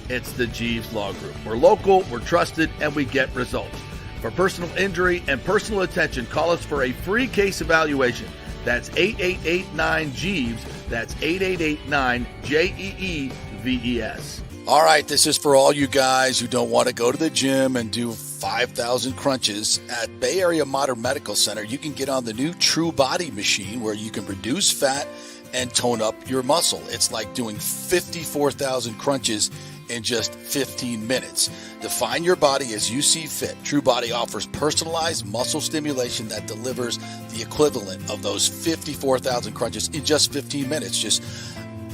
It's the Jeeves Law Group. We're local, we're trusted, and we get results. For personal injury and personal attention, call us for a free case evaluation. That's 8889-JEEVES. That's 8889-JEEVES. All right, this is for all you guys who don't want to go to the gym and do 5,000 crunches. At Bay Area Modern Medical Center, you can get on the new True Body machine where you can reduce fat and tone up your muscle. It's like doing 54,000 crunches in just 15 minutes. Define your body as you see fit. True Body offers personalized muscle stimulation that delivers the equivalent of those 54,000 crunches in just 15 minutes. Just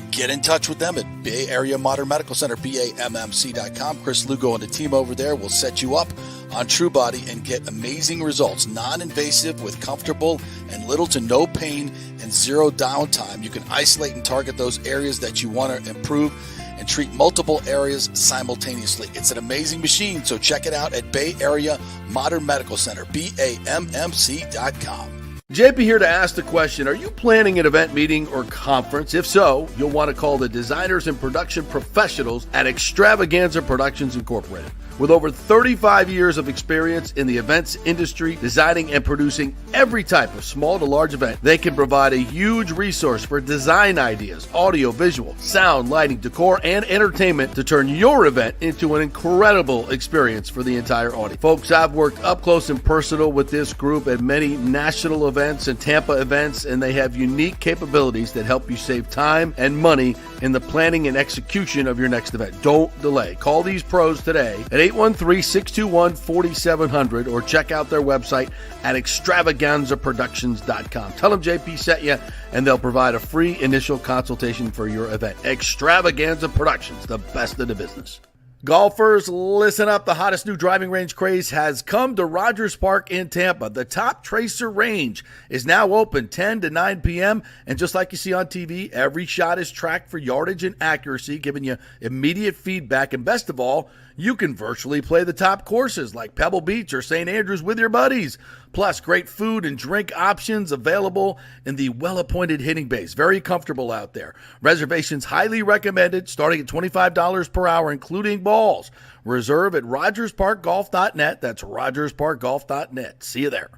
get in touch with them at Bay Area Modern Medical Center, BAMMC.com. Chris Lugo and the team over there will set you up on True Body and get amazing results. Non-invasive with comfortable and little to no pain and zero downtime. You can isolate and target those areas that you want to improve and treat multiple areas simultaneously. It's an amazing machine, so check it out at Bay Area Modern Medical Center, BAMMC.com. JP here to ask the question, are you planning an event, meeting, or conference? If so, you'll want to call the designers and production professionals at Extravaganza Productions Incorporated. With over 35 years of experience in the events industry, designing and producing every type of small to large event, they can provide a huge resource for design ideas, audio, visual, sound, lighting, decor, and entertainment to turn your event into an incredible experience for the entire audience. Folks, I've worked up close and personal with this group at many national events and Tampa events, and they have unique capabilities that help you save time and money in the planning and execution of your next event. Don't delay. Call these pros today at 813-621-4700 or check out their website at extravaganzaproductions.com. Tell them JP sent you and they'll provide a free initial consultation for your event. Extravaganza Productions, the best of the business. Golfers, listen up. The hottest new driving range craze has come to Rogers Park in Tampa. The Top Tracer range is now open 10 to 9 p.m. And just like you see on TV, every shot is tracked for yardage and accuracy, giving you immediate feedback. And best of all, you can virtually play the top courses like Pebble Beach or St. Andrews with your buddies. Plus, great food and drink options available in the well-appointed hitting bays. Very comfortable out there. Reservations highly recommended, starting at $25 per hour, including balls. Reserve at RogersParkGolf.net. That's RogersParkGolf.net. See you there.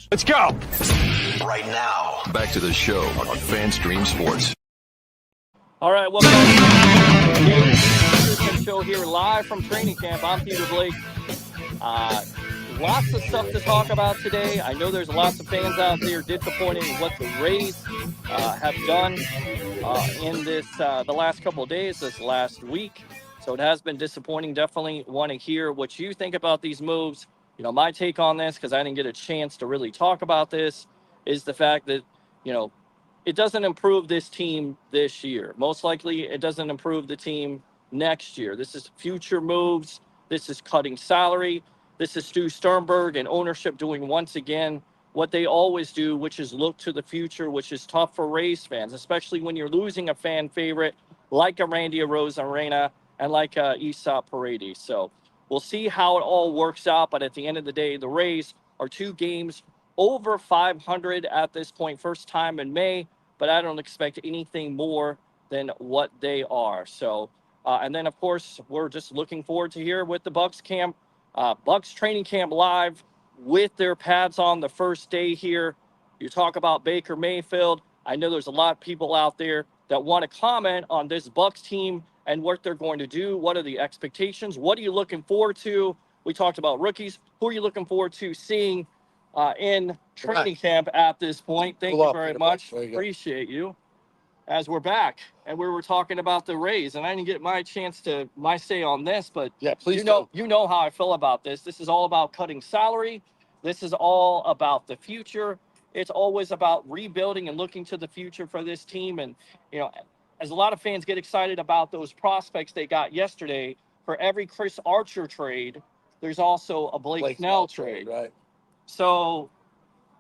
Let's go. Right now, back to the show on FanStream Sports. All right, welcome back to the show here live from training camp. I'm Peter Blake. Lots of stuff to talk about today. I know there's lots of fans out there disappointed in what the Rays have done in this the last couple of days, this last week. So it has been disappointing. Definitely want to hear what you think about these moves. You know, my take on this, because I didn't get a chance to really talk about this, is the fact that, you know, it doesn't improve this team this year. Most likely it doesn't improve the team next year. This is future moves. This is cutting salary. This is Stu Sternberg and ownership doing once again what they always do, which is look to the future, which is tough for Rays fans, especially when you're losing a fan favorite like a Randy Arozarena and like Isaac Paredes. So we'll see how it all works out. But at the end of the day, the Rays are 2 games over 500 at this point, first time in May, but I don't expect anything more than what they are. So, and then of course, we're just looking forward to hear with the Bucs Bucs training camp live with their pads on the first day here. You talk about Baker Mayfield. I know there's a lot of people out there that want to comment on this Bucs team and what they're going to do. What are the expectations? What are you looking forward to? We talked about rookies. Who are you looking forward to seeing in training camp at this point? Thank you very much. Appreciate you. As we're back, and we were talking about the Rays, and I didn't get my say on this, but yeah, please. You know how I feel about this. This is all about cutting salary. This is all about the future. It's always about rebuilding and looking to the future for this team. And as a lot of fans get excited about those prospects they got yesterday, for every Chris Archer trade, there's also a Blake Snell trade. Right. So,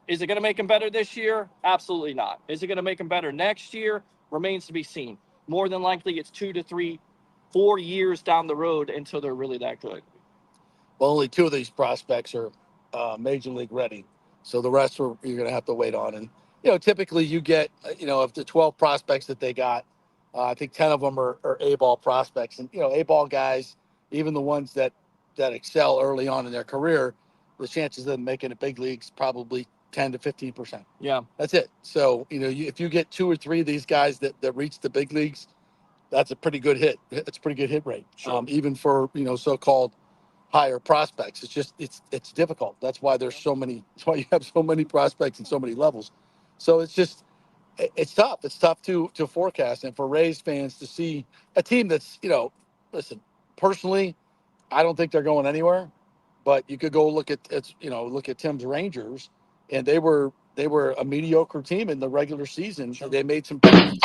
is it going to make them better this year? Absolutely not. Is it going to make them better next year? Remains to be seen. More than likely, it's 2 to 3, 4 years down the road until they're really that good. Well, only 2 of these prospects are major league ready. So the rest you're going to have to wait on. And, typically you get, of the 12 prospects that they got, I think 10 of them are A-ball prospects. And, A-ball guys, even the ones that excel early on in their career, the chances of them making the big leagues probably 10 to 15%. Yeah. That's it. So, if you get 2 or 3 of these guys that reach the big leagues, that's a pretty good hit. It's a pretty good hit rate. Sure. Even for, so-called higher prospects. It's just, it's difficult. That's why there's so many, that's why you have so many prospects and so many levels. So it's tough. It's tough to forecast. And for Rays fans to see a team that's, listen, personally, I don't think they're going anywhere. But you could go look at Tim's Rangers, and they were a mediocre team in the regular season. Sure. They made some trades.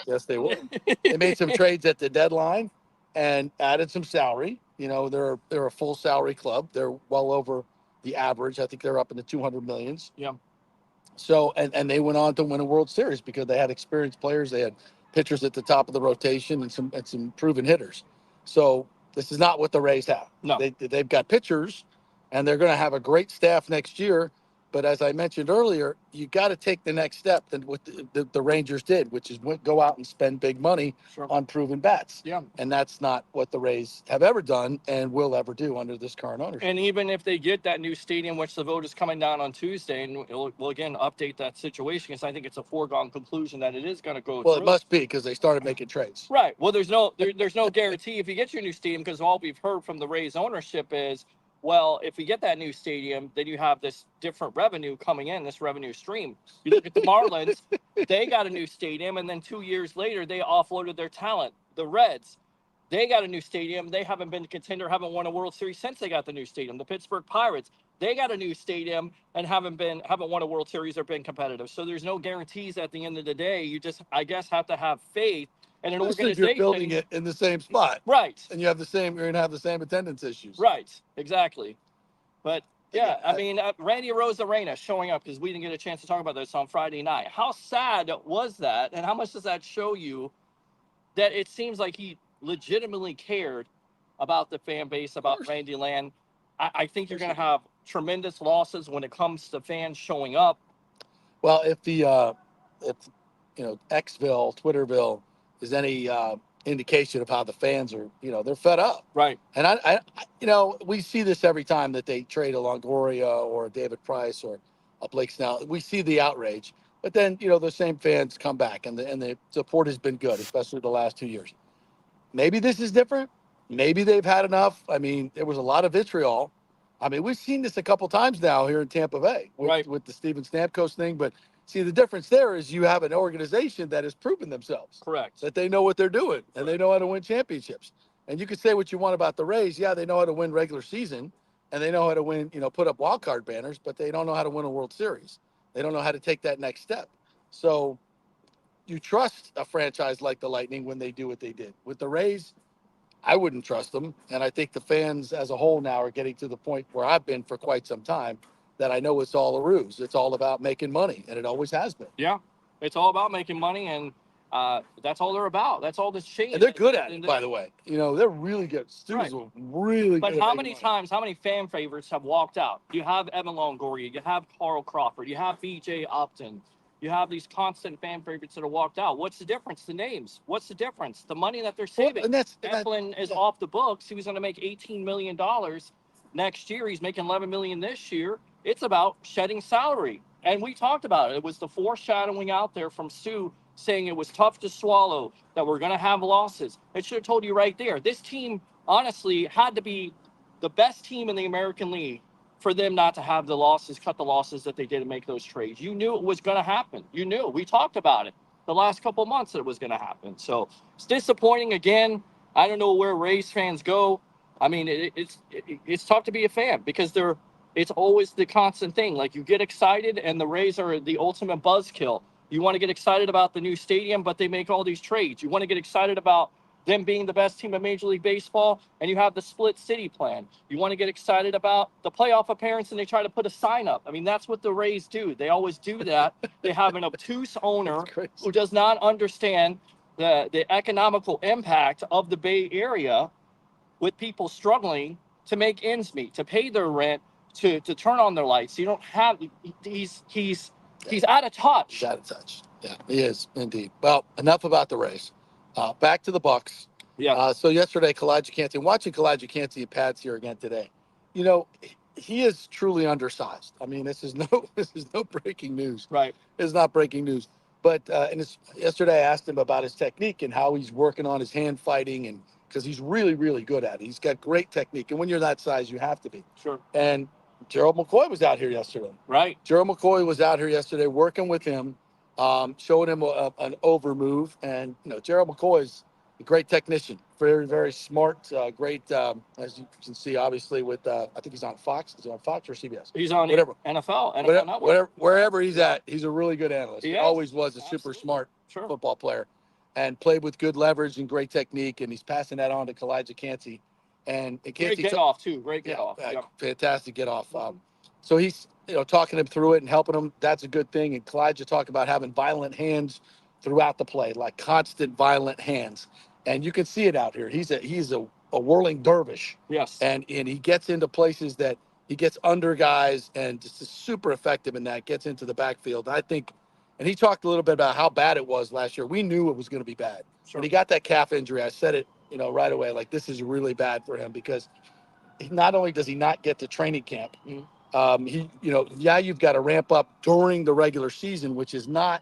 Yes, they were. They made some trades at the deadline and added some salary. They're a full salary club. They're well over the average. I think they're up in the 200 millions. Yeah. So and they went on to win a World Series because they had experienced players. They had pitchers at the top of the rotation and some proven hitters. So this is not what the Rays have. No. They've got pitchers, and they're going to have a great staff next year. But as I mentioned earlier, you got to take the next step than what the Rangers did, which is go out and spend big money on proven bats. Yeah. And that's not what the Rays have ever done and will ever do under this current ownership. And even if they get that new stadium, which the vote is coming down on Tuesday, and we'll again update that situation, because I think it's a foregone conclusion that it is going to go through. Well, it must be, because they started making trades. Right. Well, there's no guarantee if you get your new stadium, because all we've heard from the Rays ownership is, well, if we get that new stadium, then you have this different revenue coming in, this revenue stream. You look at the Marlins, they got a new stadium, and then 2 years later, they offloaded their talent. The Reds, they got a new stadium. They haven't been a contender, haven't won a World Series since they got the new stadium. The Pittsburgh Pirates, they got a new stadium and haven't won a World Series or been competitive. So there's no guarantees at the end of the day. You just, I guess, have to have faith. And an organization, you're building it in the same spot, right? And you're going to have the same attendance issues, right? Exactly. But yeah, I mean, Randy Arozarena showing up, because we didn't get a chance to talk about this on Friday night. How sad was that, and how much does that show you that it seems like he legitimately cared about the fan base, about Randy Land? I think you're going to have tremendous losses when it comes to fans showing up. Well, if Xville, Twitterville is any indication of how the fans are, they're fed up. Right. And I we see this every time that they trade a Longoria or a David Price or a Blake Snell. We see the outrage, but then, the same fans come back, and the support has been good, especially the last 2 years. Maybe this is different. Maybe they've had enough. I mean, there was a lot of vitriol. I mean, we've seen this a couple times now here in Tampa Bay with the Steven Stamkos thing, but see, the difference there is you have an organization that has proven themselves. Correct. That they know what they're doing, and they know how to win championships. And you can say what you want about the Rays. Yeah, they know how to win regular season, and they know how to win, put up wild card banners, but they don't know how to win a World Series. They don't know how to take that next step. So you trust a franchise like the Lightning when they do what they did. With the Rays, I wouldn't trust them. And I think the fans as a whole now are getting to the point where I've been for quite some time, that I know it's all a ruse. It's all about making money, and it always has been. Yeah, it's all about making money, and that's all they're about. That's all this change. And they're good at it, by the way. They're really good. Students are really good. But how many fan favorites have walked out? You have Evan Longoria, you have Carl Crawford, you have B.J. Upton. You have these constant fan favorites that have walked out. What's the difference? The names. What's the difference? The money that they're saving. Well, Eflin is off the books. He was going to make $18 million next year. He's making $11 million this year. It's about shedding salary. And we talked about it. It was the foreshadowing out there from Sue saying it was tough to swallow, that we're going to have losses. It should have told you right there. This team, honestly, had to be the best team in the American League for them not to have the losses, cut the losses that they did and make those trades. You knew it was going to happen. You knew. We talked about it the last couple of months that it was going to happen. So it's disappointing again. I don't know where Rays fans go. I mean, it's tough to be a fan because it's always the constant thing. Like, you get excited, and the Rays are the ultimate buzzkill. You want to get excited about the new stadium, but they make all these trades. You want to get excited about them being the best team in Major League Baseball, and you have the split city plan. You want to get excited about the playoff appearance, and they try to put a sign up. I mean, that's what the Rays do. They always do that. They have an obtuse owner who does not understand the economical impact of the Bay Area, with people struggling to make ends meet, to pay their rent, to turn on their lights. You don't have. He's out of touch. He's out of touch. Yeah, he is indeed. Well, enough about the race. Back to the Bucs. Yeah. So yesterday, Kalijah Cansey. Watching Kalijah Cansey and Pat's here again today. You know, he is truly undersized. I mean, this is no breaking news. Right. It's not breaking news. But yesterday, I asked him about his technique and how he's working on his hand fighting, and because he's really, really good at it. He's got great technique, and when you're that size, you have to be. Sure. And Gerald McCoy was out here yesterday. Right. Gerald McCoy was out here yesterday working with him, showing him an over move. And, you know, Gerald McCoy is a great technician, very, very smart, great, as you can see, obviously, with, I think he's on Fox. Is he on Fox or CBS? He's on whatever. NFL Network. Wherever he's at, he's a really good analyst. He always was a super smart football player and played with good leverage and great technique. And he's passing that on to Kalijah Cansey. And great get off too. Great get off. Fantastic get off. So he's talking him through it and helping him. That's a good thing. And Kalijah talked about having violent hands throughout the play, like constant violent hands. And you can see it out here. He's a whirling dervish. Yes. And he gets into places that he gets under guys and just is super effective in that. Gets into the backfield. I think, and he talked a little bit about how bad it was last year. We knew it was going to be bad. Sure. When he got that calf injury, I said it, right away, like, this is really bad for him because not only does he not get to training camp, you've got to ramp up during the regular season, which is not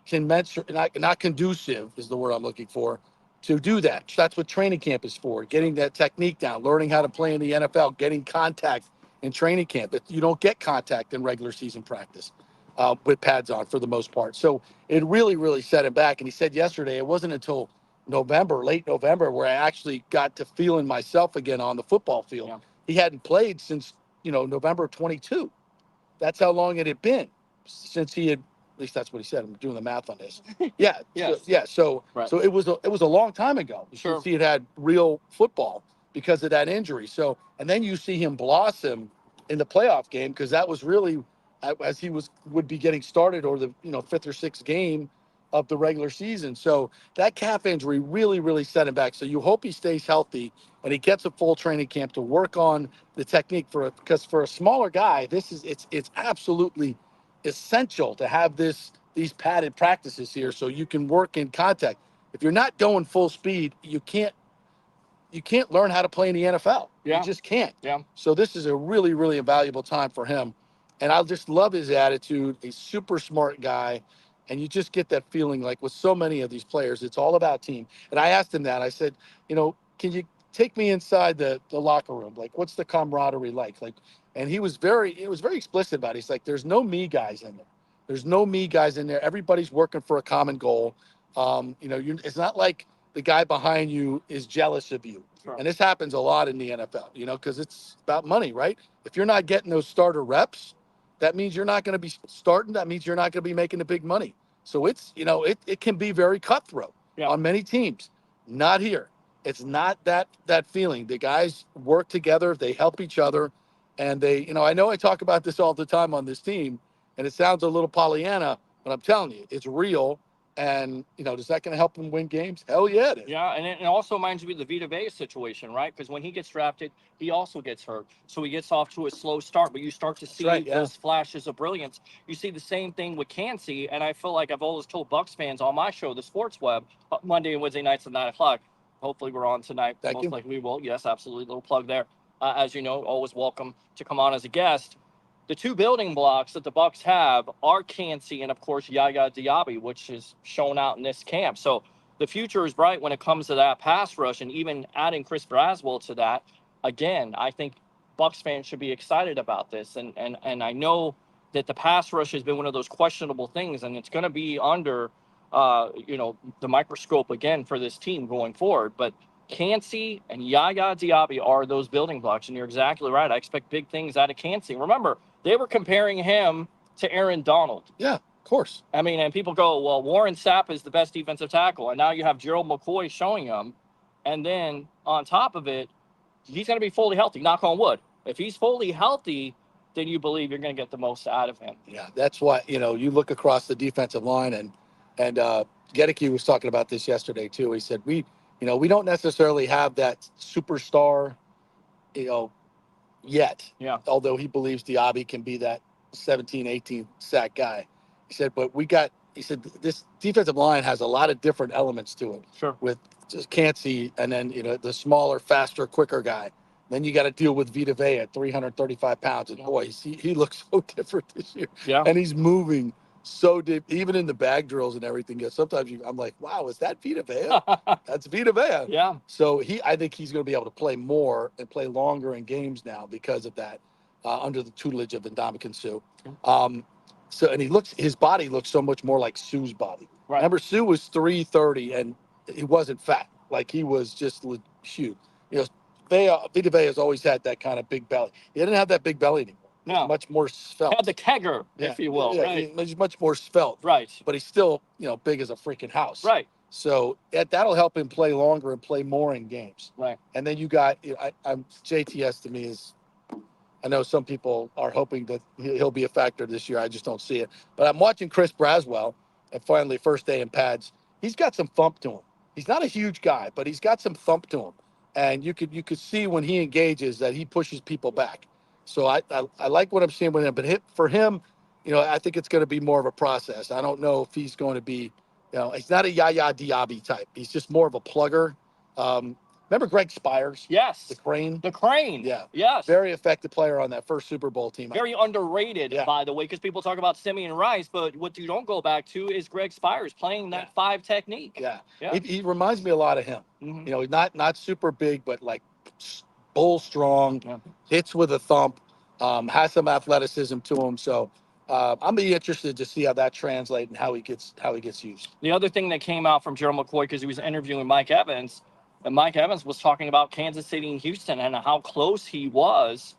conducive is the word I'm looking for, to do that. That's what training camp is for, getting that technique down, learning how to play in the NFL, getting contact in training camp. You don't get contact in regular season practice with pads on for the most part. So it really, really set him back. And he said yesterday, it wasn't until late November, where I actually got to feeling myself again on the football field. Yeah. He hadn't played since, November of 22. That's how long it had been since he had, at least that's what he said. I'm doing the math on this. Yeah. Yes. So it was a long time ago since he had real football because of that injury. So, and then you see him blossom in the playoff game, because that was really as he would be getting started, or the fifth or sixth game of the regular season. So that calf injury really, really set him back. So you hope he stays healthy and he gets a full training camp to work on the technique because for a smaller guy, it's absolutely essential to have these padded practices here so you can work in contact. If you're not going full speed, you can't learn how to play in the NFL. Yeah. You just can't. Yeah. So this is a really, really valuable time for him. And I just love his attitude. He's a super smart guy. And you just get that feeling, like with so many of these players, it's all about team. And I asked him that. I said, can you take me inside the locker room? Like, what's the camaraderie like? And he was very explicit about it. He's like, there's no me guys in there. There's no me guys in there. Everybody's working for a common goal. It's not like the guy behind you is jealous of you. Sure. And this happens a lot in the NFL, because it's about money, right? If you're not getting those starter reps, that means you're not going to be starting. That means you're not going to be making the big money. So it's, it can be very cutthroat on many teams. Not here. It's not that feeling. The guys work together. They help each other. And they, I know I talk about this all the time on this team, and it sounds a little Pollyanna, but I'm telling you, it's real. And, is that going to help them win games? Hell yeah, it is. Yeah, and it also reminds me of the Vita Vea situation, right? Because when he gets drafted, he also gets hurt. So he gets off to a slow start, but you start to see those flashes of brilliance. You see the same thing with Cansey, and I feel like I've always told Bucs fans on my show, The Sports Web, Monday and Wednesday nights at 9 o'clock. Hopefully we're on tonight. Thank you. Most likely we will. Yes, absolutely. Little plug there. As you know, always welcome to come on as a guest. the two building blocks that the Bucs have are Kancey and, of course, Yaya Diaby, which is shown out in this camp. So the future is bright when it comes to that pass rush, and even adding Chris Braswell to that. Again, I think Bucs fans should be excited about this. And I know that the pass rush has been one of those questionable things, and it's going to be under, the microscope again for this team going forward. But Kancey and Yaya Diaby are those building blocks, and you're exactly right. I expect big things out of Kancey. Remember, they were comparing him to Aaron Donald. Yeah, of course. I mean, and people go, well, Warren Sapp is the best defensive tackle, and now you have Gerald McCoy showing him. And then on top of it, he's going to be fully healthy, knock on wood. If he's fully healthy, then you believe you're going to get the most out of him. Yeah, that's why, you look across the defensive line, and Gedeke was talking about this yesterday too. He said, we don't necessarily have that superstar, yet. Yeah. Although he believes Diaby can be that 17, 18 sack guy. He said, but this defensive line has a lot of different elements to it. Sure. With just Kancey, and then, the smaller, faster, quicker guy. Then you got to deal with Vita Vea at 335 pounds. And boy, he looks so different this year. Yeah. And he's moving so deep, even in the bag drills and everything. Sometimes I'm like, wow, is that Vita Vea? That's Vita Vea. Yeah. So I think he's going to be able to play more and play longer in games now because of that, under the tutelage of Ndamukong Suh. And his body looks so much more like Suh's body. Right. Remember, Suh was 330 and he wasn't fat. Like, he was just huge. Vita Vea has always had that kind of big belly. He didn't have that big belly anymore. No. He's much more svelte. Had the kegger, if you will. Yeah, Right. He's much more svelte. Right. But he's still, big as a freaking house. Right. So that'll help him play longer and play more in games. Right. And then you got, JTS to me is, I know some people are hoping that he'll be a factor this year. I just don't see it. But I'm watching Chris Braswell, and finally, first day in pads. He's got some thump to him. He's not a huge guy, but he's got some thump to him. And you could see when he engages that he pushes people back. So I like what I'm seeing with him. But for him, I think it's going to be more of a process. I don't know if he's going to be, he's not a Yaya Diaby type. He's just more of a plugger. Remember Greg Spires? Yes. The Crane? The Crane. Yeah. Yes. Very effective player on that first Super Bowl team. Very underrated, by the way, because people talk about Simeon Rice, but what you don't go back to is Greg Spires playing that 5 technique. Yeah. Yeah. He reminds me a lot of him. Mm-hmm. He's not super big, but like bull strong, hits with a thump, has some athleticism to him. So I'm be interested to see how that translates and how he gets used. The other thing that came out from Gerald McCoy, because he was interviewing Mike Evans, and Mike Evans was talking about Kansas City and Houston and how close he was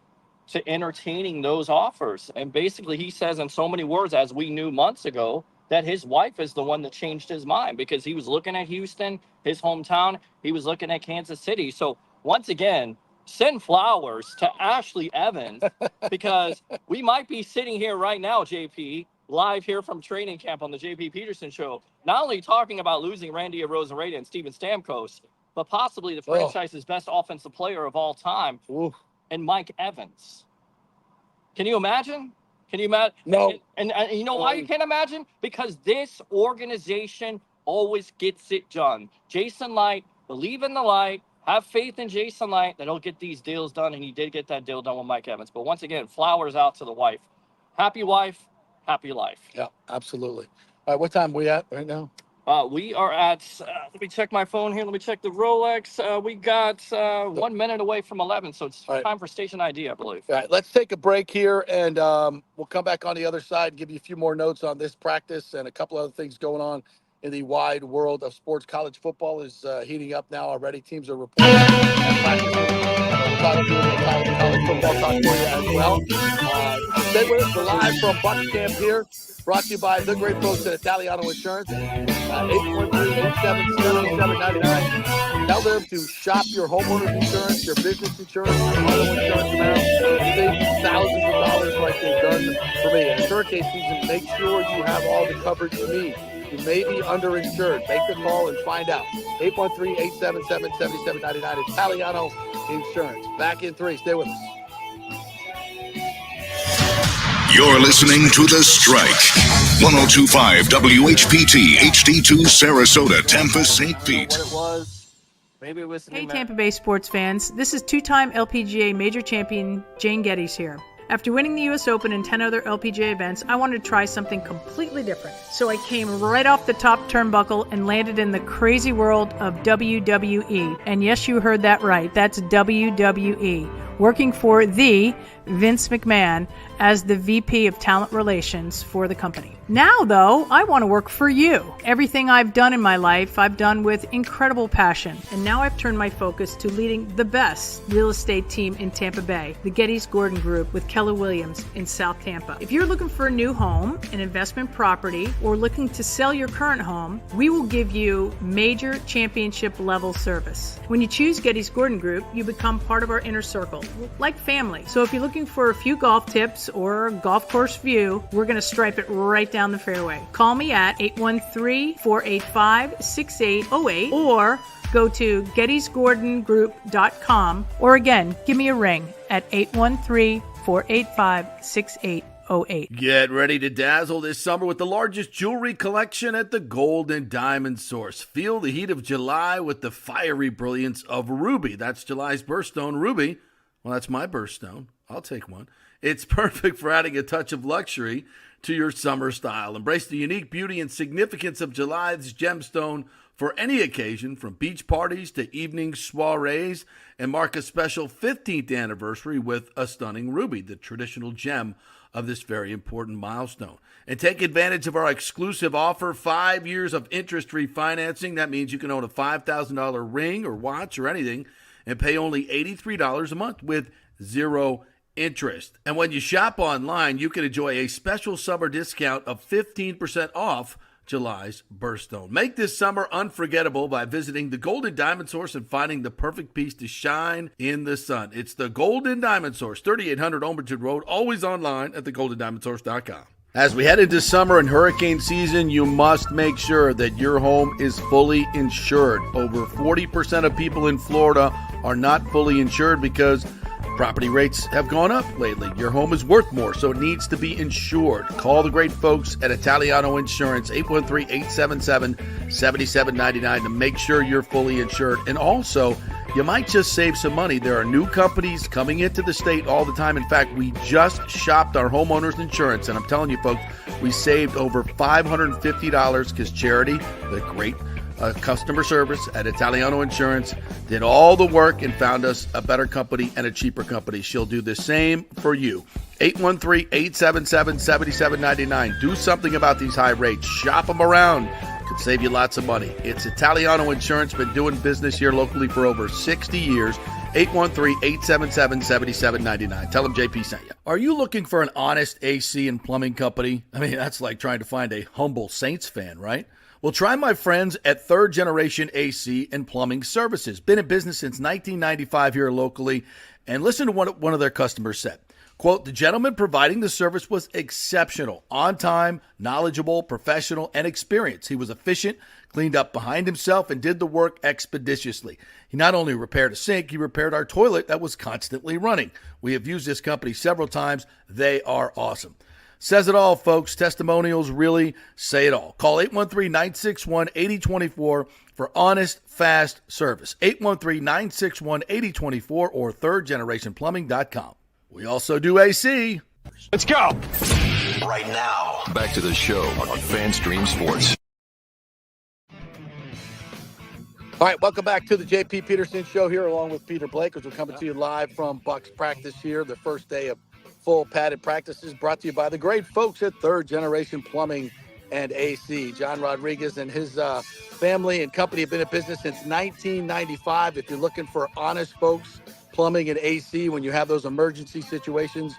to entertaining those offers. And basically he says in so many words, as we knew months ago, that his wife is the one that changed his mind, because he was looking at Houston, his hometown. He was looking at Kansas City. So once again, send flowers to Ashley Evans, because we might be sitting here right now, JP, live here from training camp on the JP Peterson Show, not only talking about losing Randy Arozarena and Steven Stamkos, but possibly the franchise's best offensive player of all time, and Mike Evans. Can you imagine? Can you imagine? No. And you know why you can't imagine? Because this organization always gets it done. Jason Light, believe in the light, have faith in Jason Light that he'll get these deals done, and he did get that deal done with Mike Evans. But once again, flowers out to the wife. Happy wife, happy life. Yeah, absolutely. All right, what time are we at right now? We are at, let me check my phone here. Let me check the Rolex. We got 1 minute away from 11, so it's time for station ID, I believe. All right, let's take a break here, and we'll come back on the other side and give you a few more notes on this practice and a couple other things going on in the wide world of sports. College football is heating up now already. Teams are reporting and practicing. We'll talk to you college football talk for you as well. Stay with us. We're live from Bucs camp here. Brought to you by the great folks at Italiano Insurance. 813-877-7799. Tell them to shop your homeowner's insurance, your business insurance, your auto insurance now. Save you thousands of dollars like they've done for me. In hurricane season, make sure you have all the coverage you need. You may be underinsured. Make the call and find out. 813-877-7799. Italiano Insurance. Back in 3. Stay with us. You're listening to The Strike. 102.5 WHPT HD2 Sarasota, Tampa, St. Pete. What it was. Maybe it was. Hey, Tampa Bay sports fans. This is two-time LPGA major champion Jane Geddes here. After winning the US Open and 10 other LPGA events, I wanted to try something completely different. So I came right off the top turnbuckle and landed in the crazy world of WWE. And yes, you heard that right. That's WWE. Working for the Vince McMahon as the VP of Talent Relations for the company. Now, though, I want to work for you. Everything I've done in my life, I've done with incredible passion. And now I've turned my focus to leading the best real estate team in Tampa Bay, the Gettys Gordon Group with Keller Williams in South Tampa. If you're looking for a new home, an investment property, or looking to sell your current home, we will give you major championship level service. When you choose Gettys Gordon Group, you become part of our inner circle, like family. So if you're looking for a few golf tips or golf course view, we're going to stripe it right down the fairway. Call me at 813-485-6808 or go to gettysgordongroup.com, or again, give me a ring at 813-485-6808. Get ready to dazzle this summer with the largest jewelry collection at the Gold and Diamond Source. Feel the heat of July with the fiery brilliance of ruby. That's July's birthstone, ruby. Well, that's my birthstone. I'll take one. It's perfect for adding a touch of luxury to your summer style. Embrace the unique beauty and significance of July's gemstone for any occasion, from beach parties to evening soirees, and mark a special 15th anniversary with a stunning ruby, the traditional gem of this very important milestone. And take advantage of our exclusive offer, 5 years of interest-free financing. That means you can own a $5,000 ring or watch or anything and pay only $83 a month with zero interest. And when you shop online, you can enjoy a special summer discount of 15% off July's birthstone. Make this summer unforgettable by visiting the Golden Diamond Source and finding the perfect piece to shine in the sun. It's the Golden Diamond Source, 3800 Omerton Road, always online at thegoldendiamondsource.com. As we head into summer and hurricane season, you must make sure that your home is fully insured. Over 40% of people in Florida are not fully insured because property rates have gone up lately. Your home is worth more, so it needs to be insured. Call the great folks at Italiano Insurance, 813-877-7799 to make sure you're fully insured. And also, you might just save some money. There are new companies coming into the state all the time. In fact, we just shopped our homeowners insurance, and I'm telling you, folks, we saved over $550 because Charity, the great customer service at Italiano Insurance, did all the work and found us a better company and a cheaper company. She'll do the same for you. 813-877-7799. Do something about these high rates. Shop them around. Could save you lots of money. It's Italiano Insurance. Been doing business here locally for over 60 years. 813-877-7799. Tell them JP sent you. Are you looking for an honest AC and plumbing company? I mean, that's like trying to find a humble Saints fan, right? Well, try my friends at Third Generation AC and Plumbing Services. Been in business since 1995 here locally. And listen to what one of their customers said. Quote, the gentleman providing the service was exceptional, on time, knowledgeable, professional, and experienced. He was efficient, cleaned up behind himself, and did the work expeditiously. He not only repaired a sink, he repaired our toilet that was constantly running. We have used this company several times. They are awesome. Says it all, folks. Testimonials really say it all. Call 813-961-8024 for honest, fast service. 813-961-8024 or thirdgenerationplumbing.com. We also do AC. Let's go. Right now, back to the show on FanStream Sports. All right, welcome back to the JP Peterson Show here along with Peter Blake, as we're coming to you live from Bucs practice here, the first day of full padded practices, brought to you by the great folks at Third Generation Plumbing and AC. John Rodriguez and his family and company have been in business since 1995. If you're looking for honest folks, plumbing and AC, when you have those emergency situations,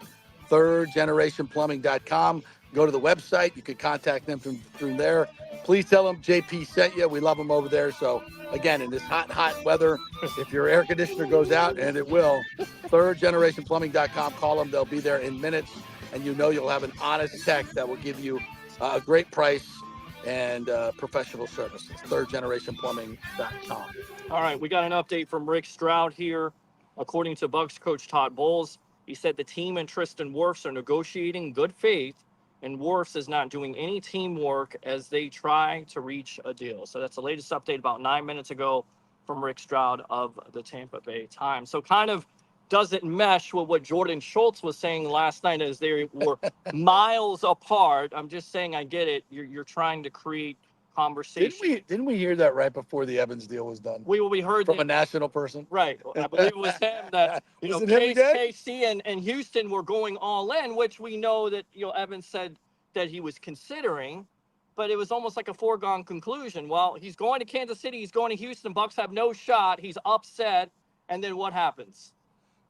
thirdgenerationplumbing.com. Go to the website. You can contact them through there. Please tell them JP sent you. We love them over there. So, again, in this hot weather, if your air conditioner goes out, and it will, thirdgenerationplumbing.com. Call them. They'll be there in minutes, and you know you'll have an honest tech that will give you a great price and professional services. thirdgenerationplumbing.com. All right, we got an update from Rick Stroud here. According to Bucs coach Todd Bowles, he said the team and Tristan Wirfs are negotiating good faith, and Wirfs is not doing any teamwork as they try to reach a deal. So that's the latest update about 9 minutes ago from Rick Stroud of the Tampa Bay Times. So kind of doesn't mesh with what Jordan Schultz was saying last night as they were miles apart. I'm just saying I get it. You're trying to create conversation. Didn't we hear that right before the Evans deal was done? We heard from that, a national person. right. I believe it was him that Was it him again? KC and Houston were going all in, which we know that Evans said that he was considering, but it was almost like a foregone conclusion. Well, he's going to Kansas City, he's going to Houston. Bucs have no shot. He's upset, and then what happens?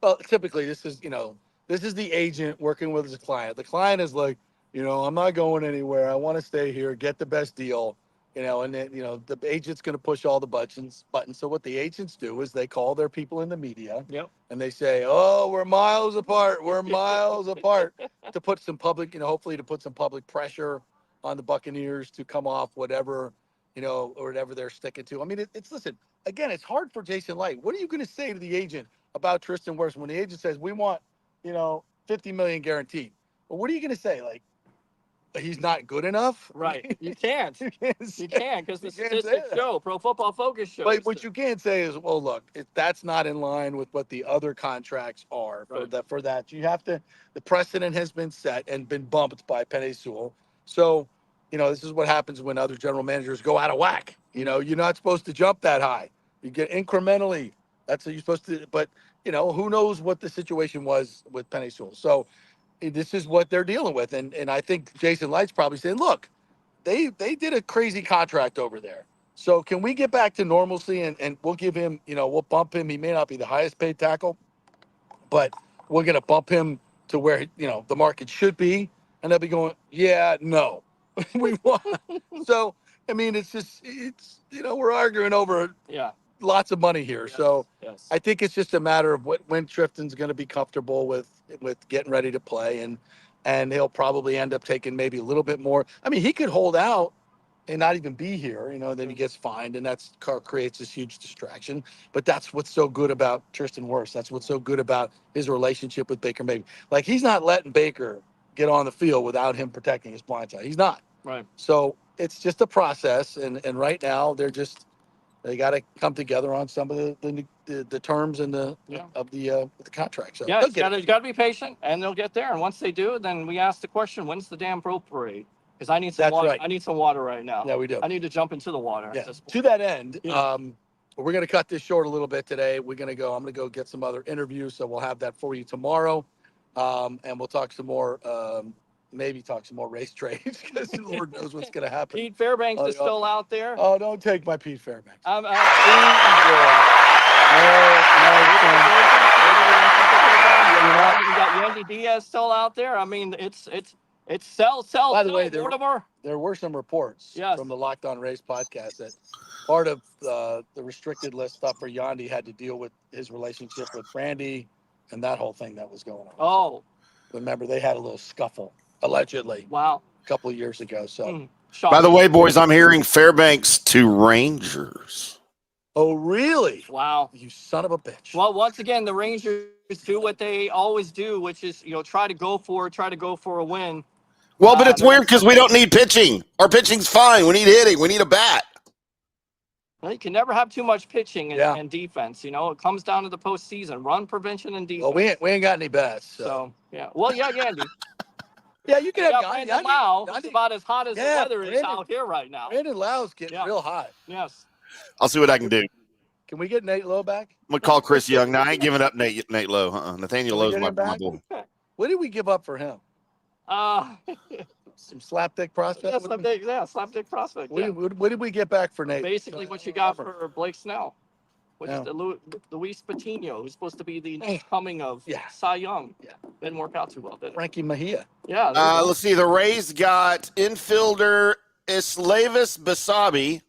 Well, typically this is the agent working with his client. The client is like, I'm not going anywhere. I want to stay here, get the best deal, and then the agent's going to push all the buttons. So what the agents do is they call their people in the media, Yep. and they say, "Oh, we're miles apart. We're miles apart," to put some public, hopefully to put some public pressure on the Buccaneers to come off whatever, or whatever they're sticking to. I mean, listen, again, it's hard for Jason Light. What are you going to say to the agent about Tristan Wirfs when the agent says we want, $50 million guaranteed? Well, what are you going to say? Like, he's not good enough? Right. You can't. You can't because the can't say statistics that. show, Pro Football Focus shows. But what you can't say is, well, look, that's not in line with what the other contracts are for Right. that. For that, you have to. The precedent has been set and been bumped by Penei Sewell. So, this is what happens when other general managers go out of whack. You're not supposed to jump that high. You get incrementally. That's what you're supposed to. But who knows what the situation was with Penei Sewell. So this is what they're dealing with, and I think Jason Light's probably saying, look, they did a crazy contract over there. So can we get back to normalcy and we'll give him, we'll bump him. He may not be the highest paid tackle, but we're going to bump him to where, the market should be. And they'll be going, yeah, no, we want. So, I mean, it's we're arguing over lots of money here. Yes. So Yes. I think it's just a matter of when Trifton's going to be comfortable with getting ready to play. And he'll probably end up taking maybe a little bit more. I mean, he could hold out and not even be here, then he gets fined, and that's creates this huge distraction. But that's what's so good about Tristan Wirfs. That's what's so good about his relationship with Baker Mayfield. Like, he's not letting Baker get on the field without him protecting his blind side. He's not. Right. So it's just a process, and right now they got to come together on some of the terms and the contract. So Yeah, you got to be patient, and they'll get there. And once they do, then we ask the question: when's the damn pro parade? Because I need some water. Right. I need some water right now. Yeah, we do. I need to jump into the water. Yeah. To that end, Yeah. we're going to cut this short a little bit today. I'm going to go get some other interviews, so we'll have that for you tomorrow, and we'll talk some more. Maybe talk some more race trades because Lord knows what's going to happen. Pete Fairbanks is still out there. Oh, don't take my Pete Fairbanks. No. You got Yandy Diaz still out there. I mean, it's sell. By the way, Mortimer. There were some reports from the Locked On Race podcast that part of the restricted list stuff for Yandy had to deal with his relationship with Brandy and that whole thing that was going on. Oh. Remember, they had a little scuffle, allegedly. Wow. A couple of years ago. So, by the way, boys, I'm hearing Fairbanks to Rangers. Oh, really? Wow. You son of a bitch. Well, once again, the Rangers do what they always do, which is, try to go for a win. Well, but it's weird because we don't need pitching. Our pitching's fine. We need hitting. We need a bat. Well, you can never have too much pitching and defense. It comes down to the postseason, run prevention and defense. Well, we ain't got any bats. So yeah. Well, yeah, Yandy. Yeah, you can have Brandon Lau. It's about as hot as the weather is out here right now. Brandon Lau's getting real hot. Yes. I'll see what I can do. Can we get Nate Lowe back? I'm going to call Chris Young. No, I ain't giving up Nate Lowe. Nathaniel Lowe's my boy. What did we give up for him? Some slapdick prospect? Slapdick prospect. Yeah. What did we get back for Nate? Basically what you got for Blake Snell, which is the Luis Patino, who's supposed to be the coming of Cy Young. Yeah. Didn't work out too well, did it? Frankie Mejia. Yeah. Let's see. The Rays got infielder Islavis Basabi.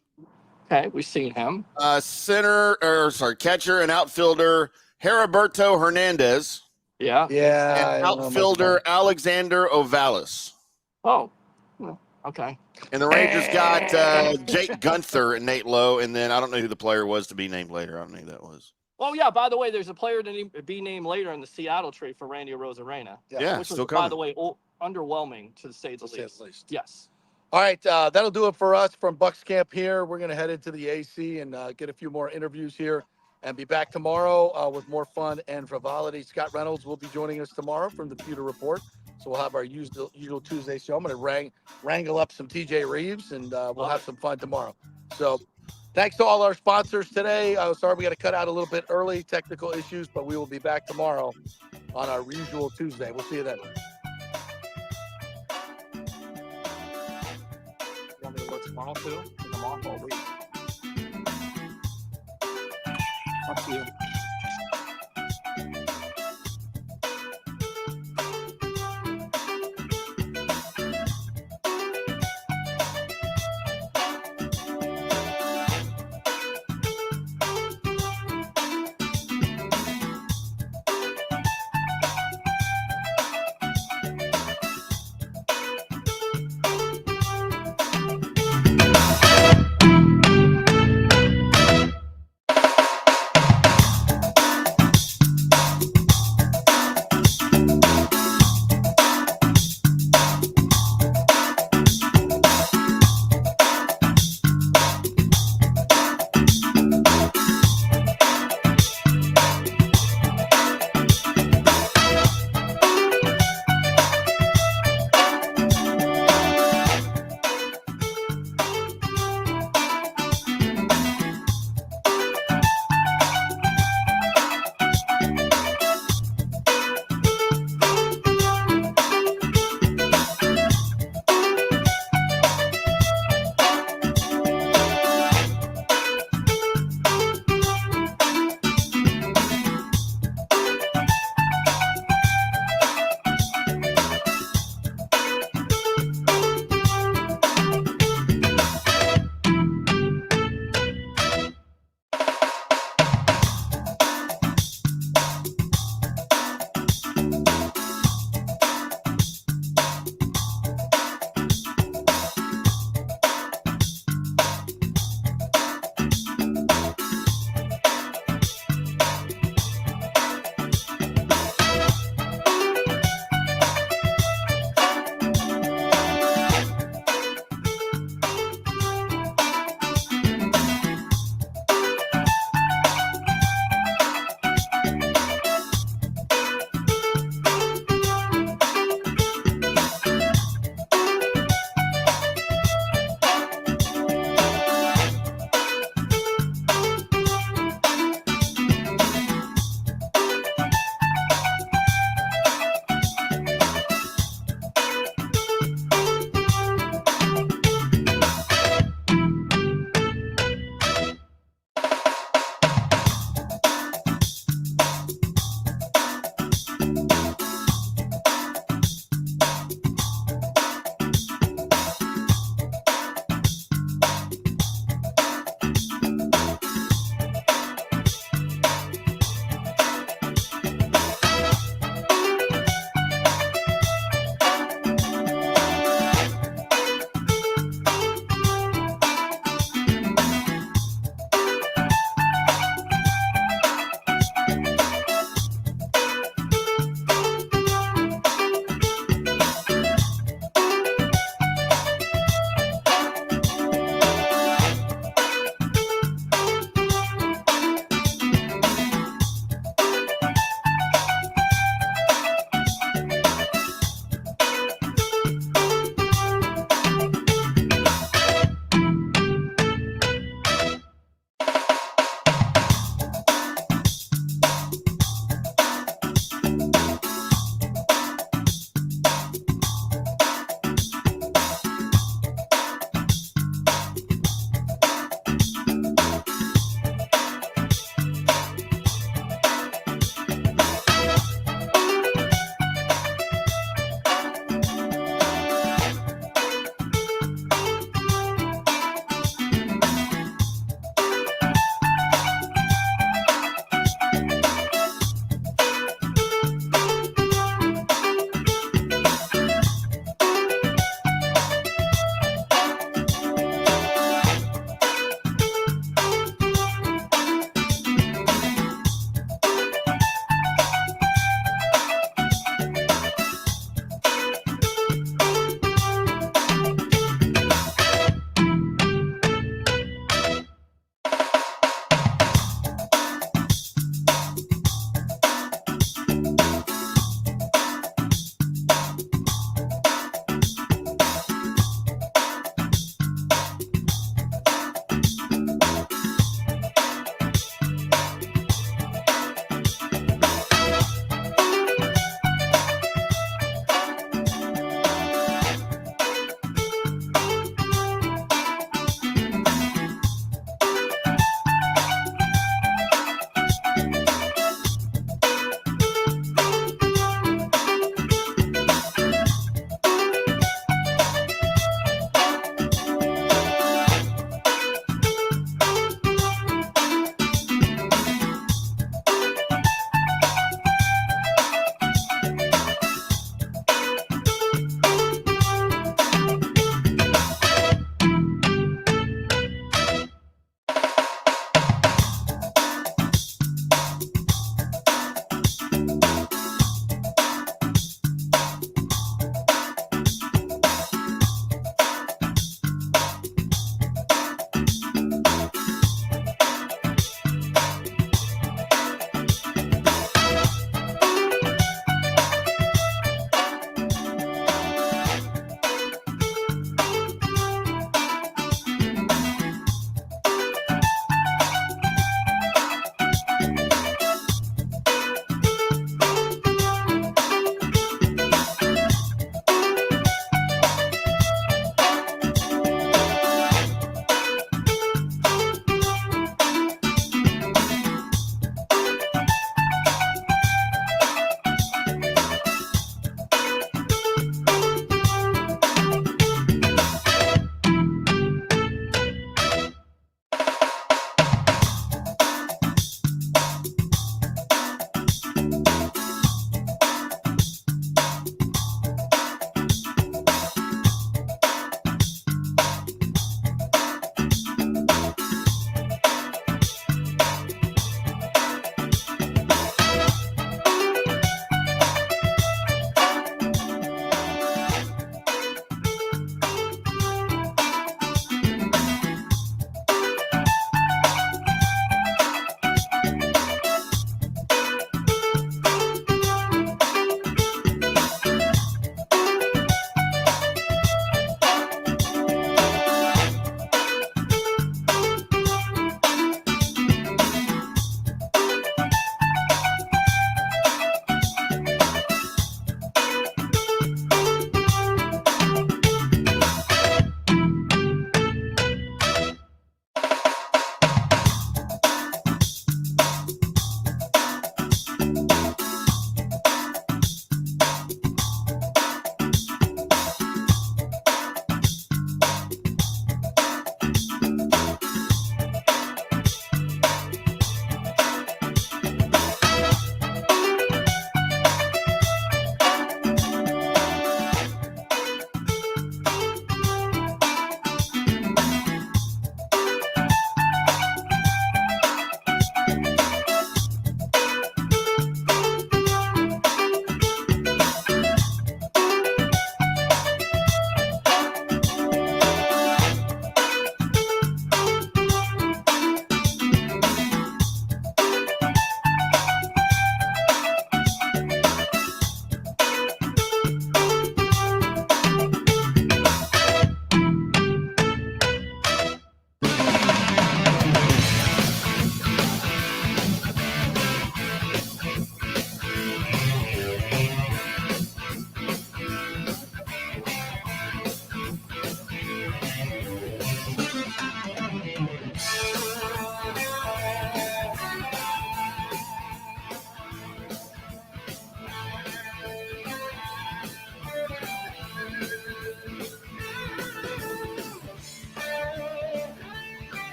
Okay, we've seen him. Catcher and outfielder Heriberto Hernandez. Yeah. Yeah. And outfielder Alexander Ovalis. Oh, okay. And the Rangers got Jake Gunther and Nate Lowe, and then I don't know who the player was to be named later. I don't know who that was. Oh, yeah, by the way, there's a player to be named later in the Seattle trade for Randy Arozarena. Yeah, which still was, coming. by the way, underwhelming to say the least. Yes. All right, that'll do it for us from Bucs Camp here. We're going to head into the AC and get a few more interviews here. and be back tomorrow with more fun and frivolity. Scott Reynolds will be joining us tomorrow from the Pewter Report. So we'll have our usual Tuesday show. I'm going to wrangle up some TJ Reeves, and we'll have some fun tomorrow. So thanks to all our sponsors today. Sorry we got to cut out a little bit early, technical issues, but we will be back tomorrow on our usual Tuesday. We'll see you then. You want me to look tomorrow too? Because I'm off all week. Up to you.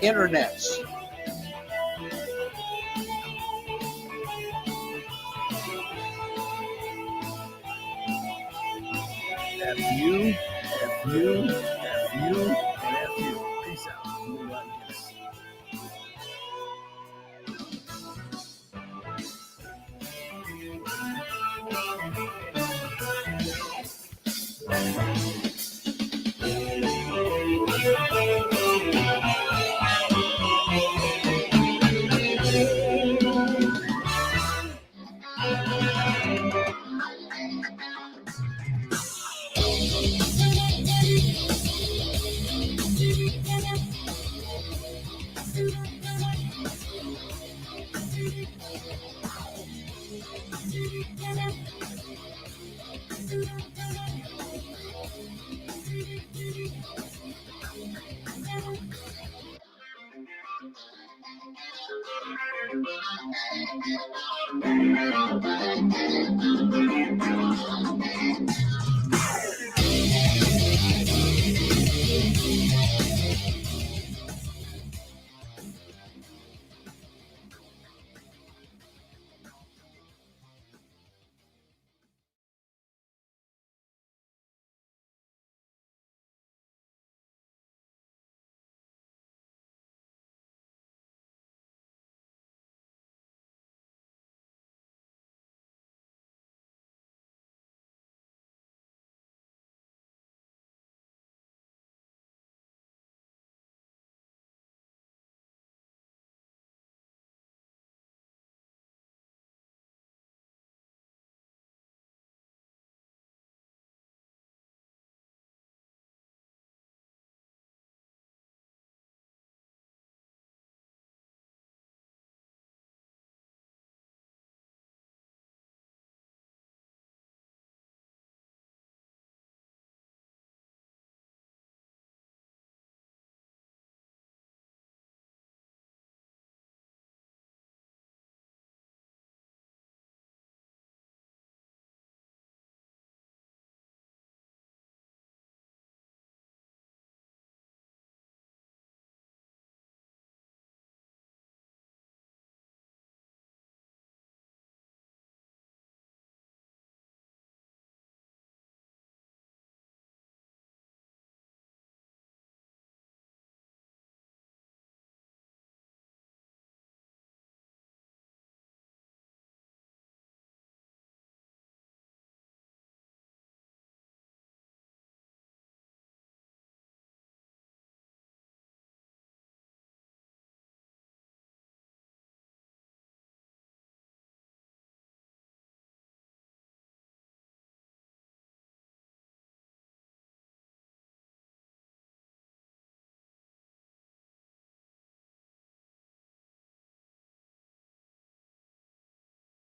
Internets. F-U, F-U, F-U, and F-U. Peace out. Move on, kids.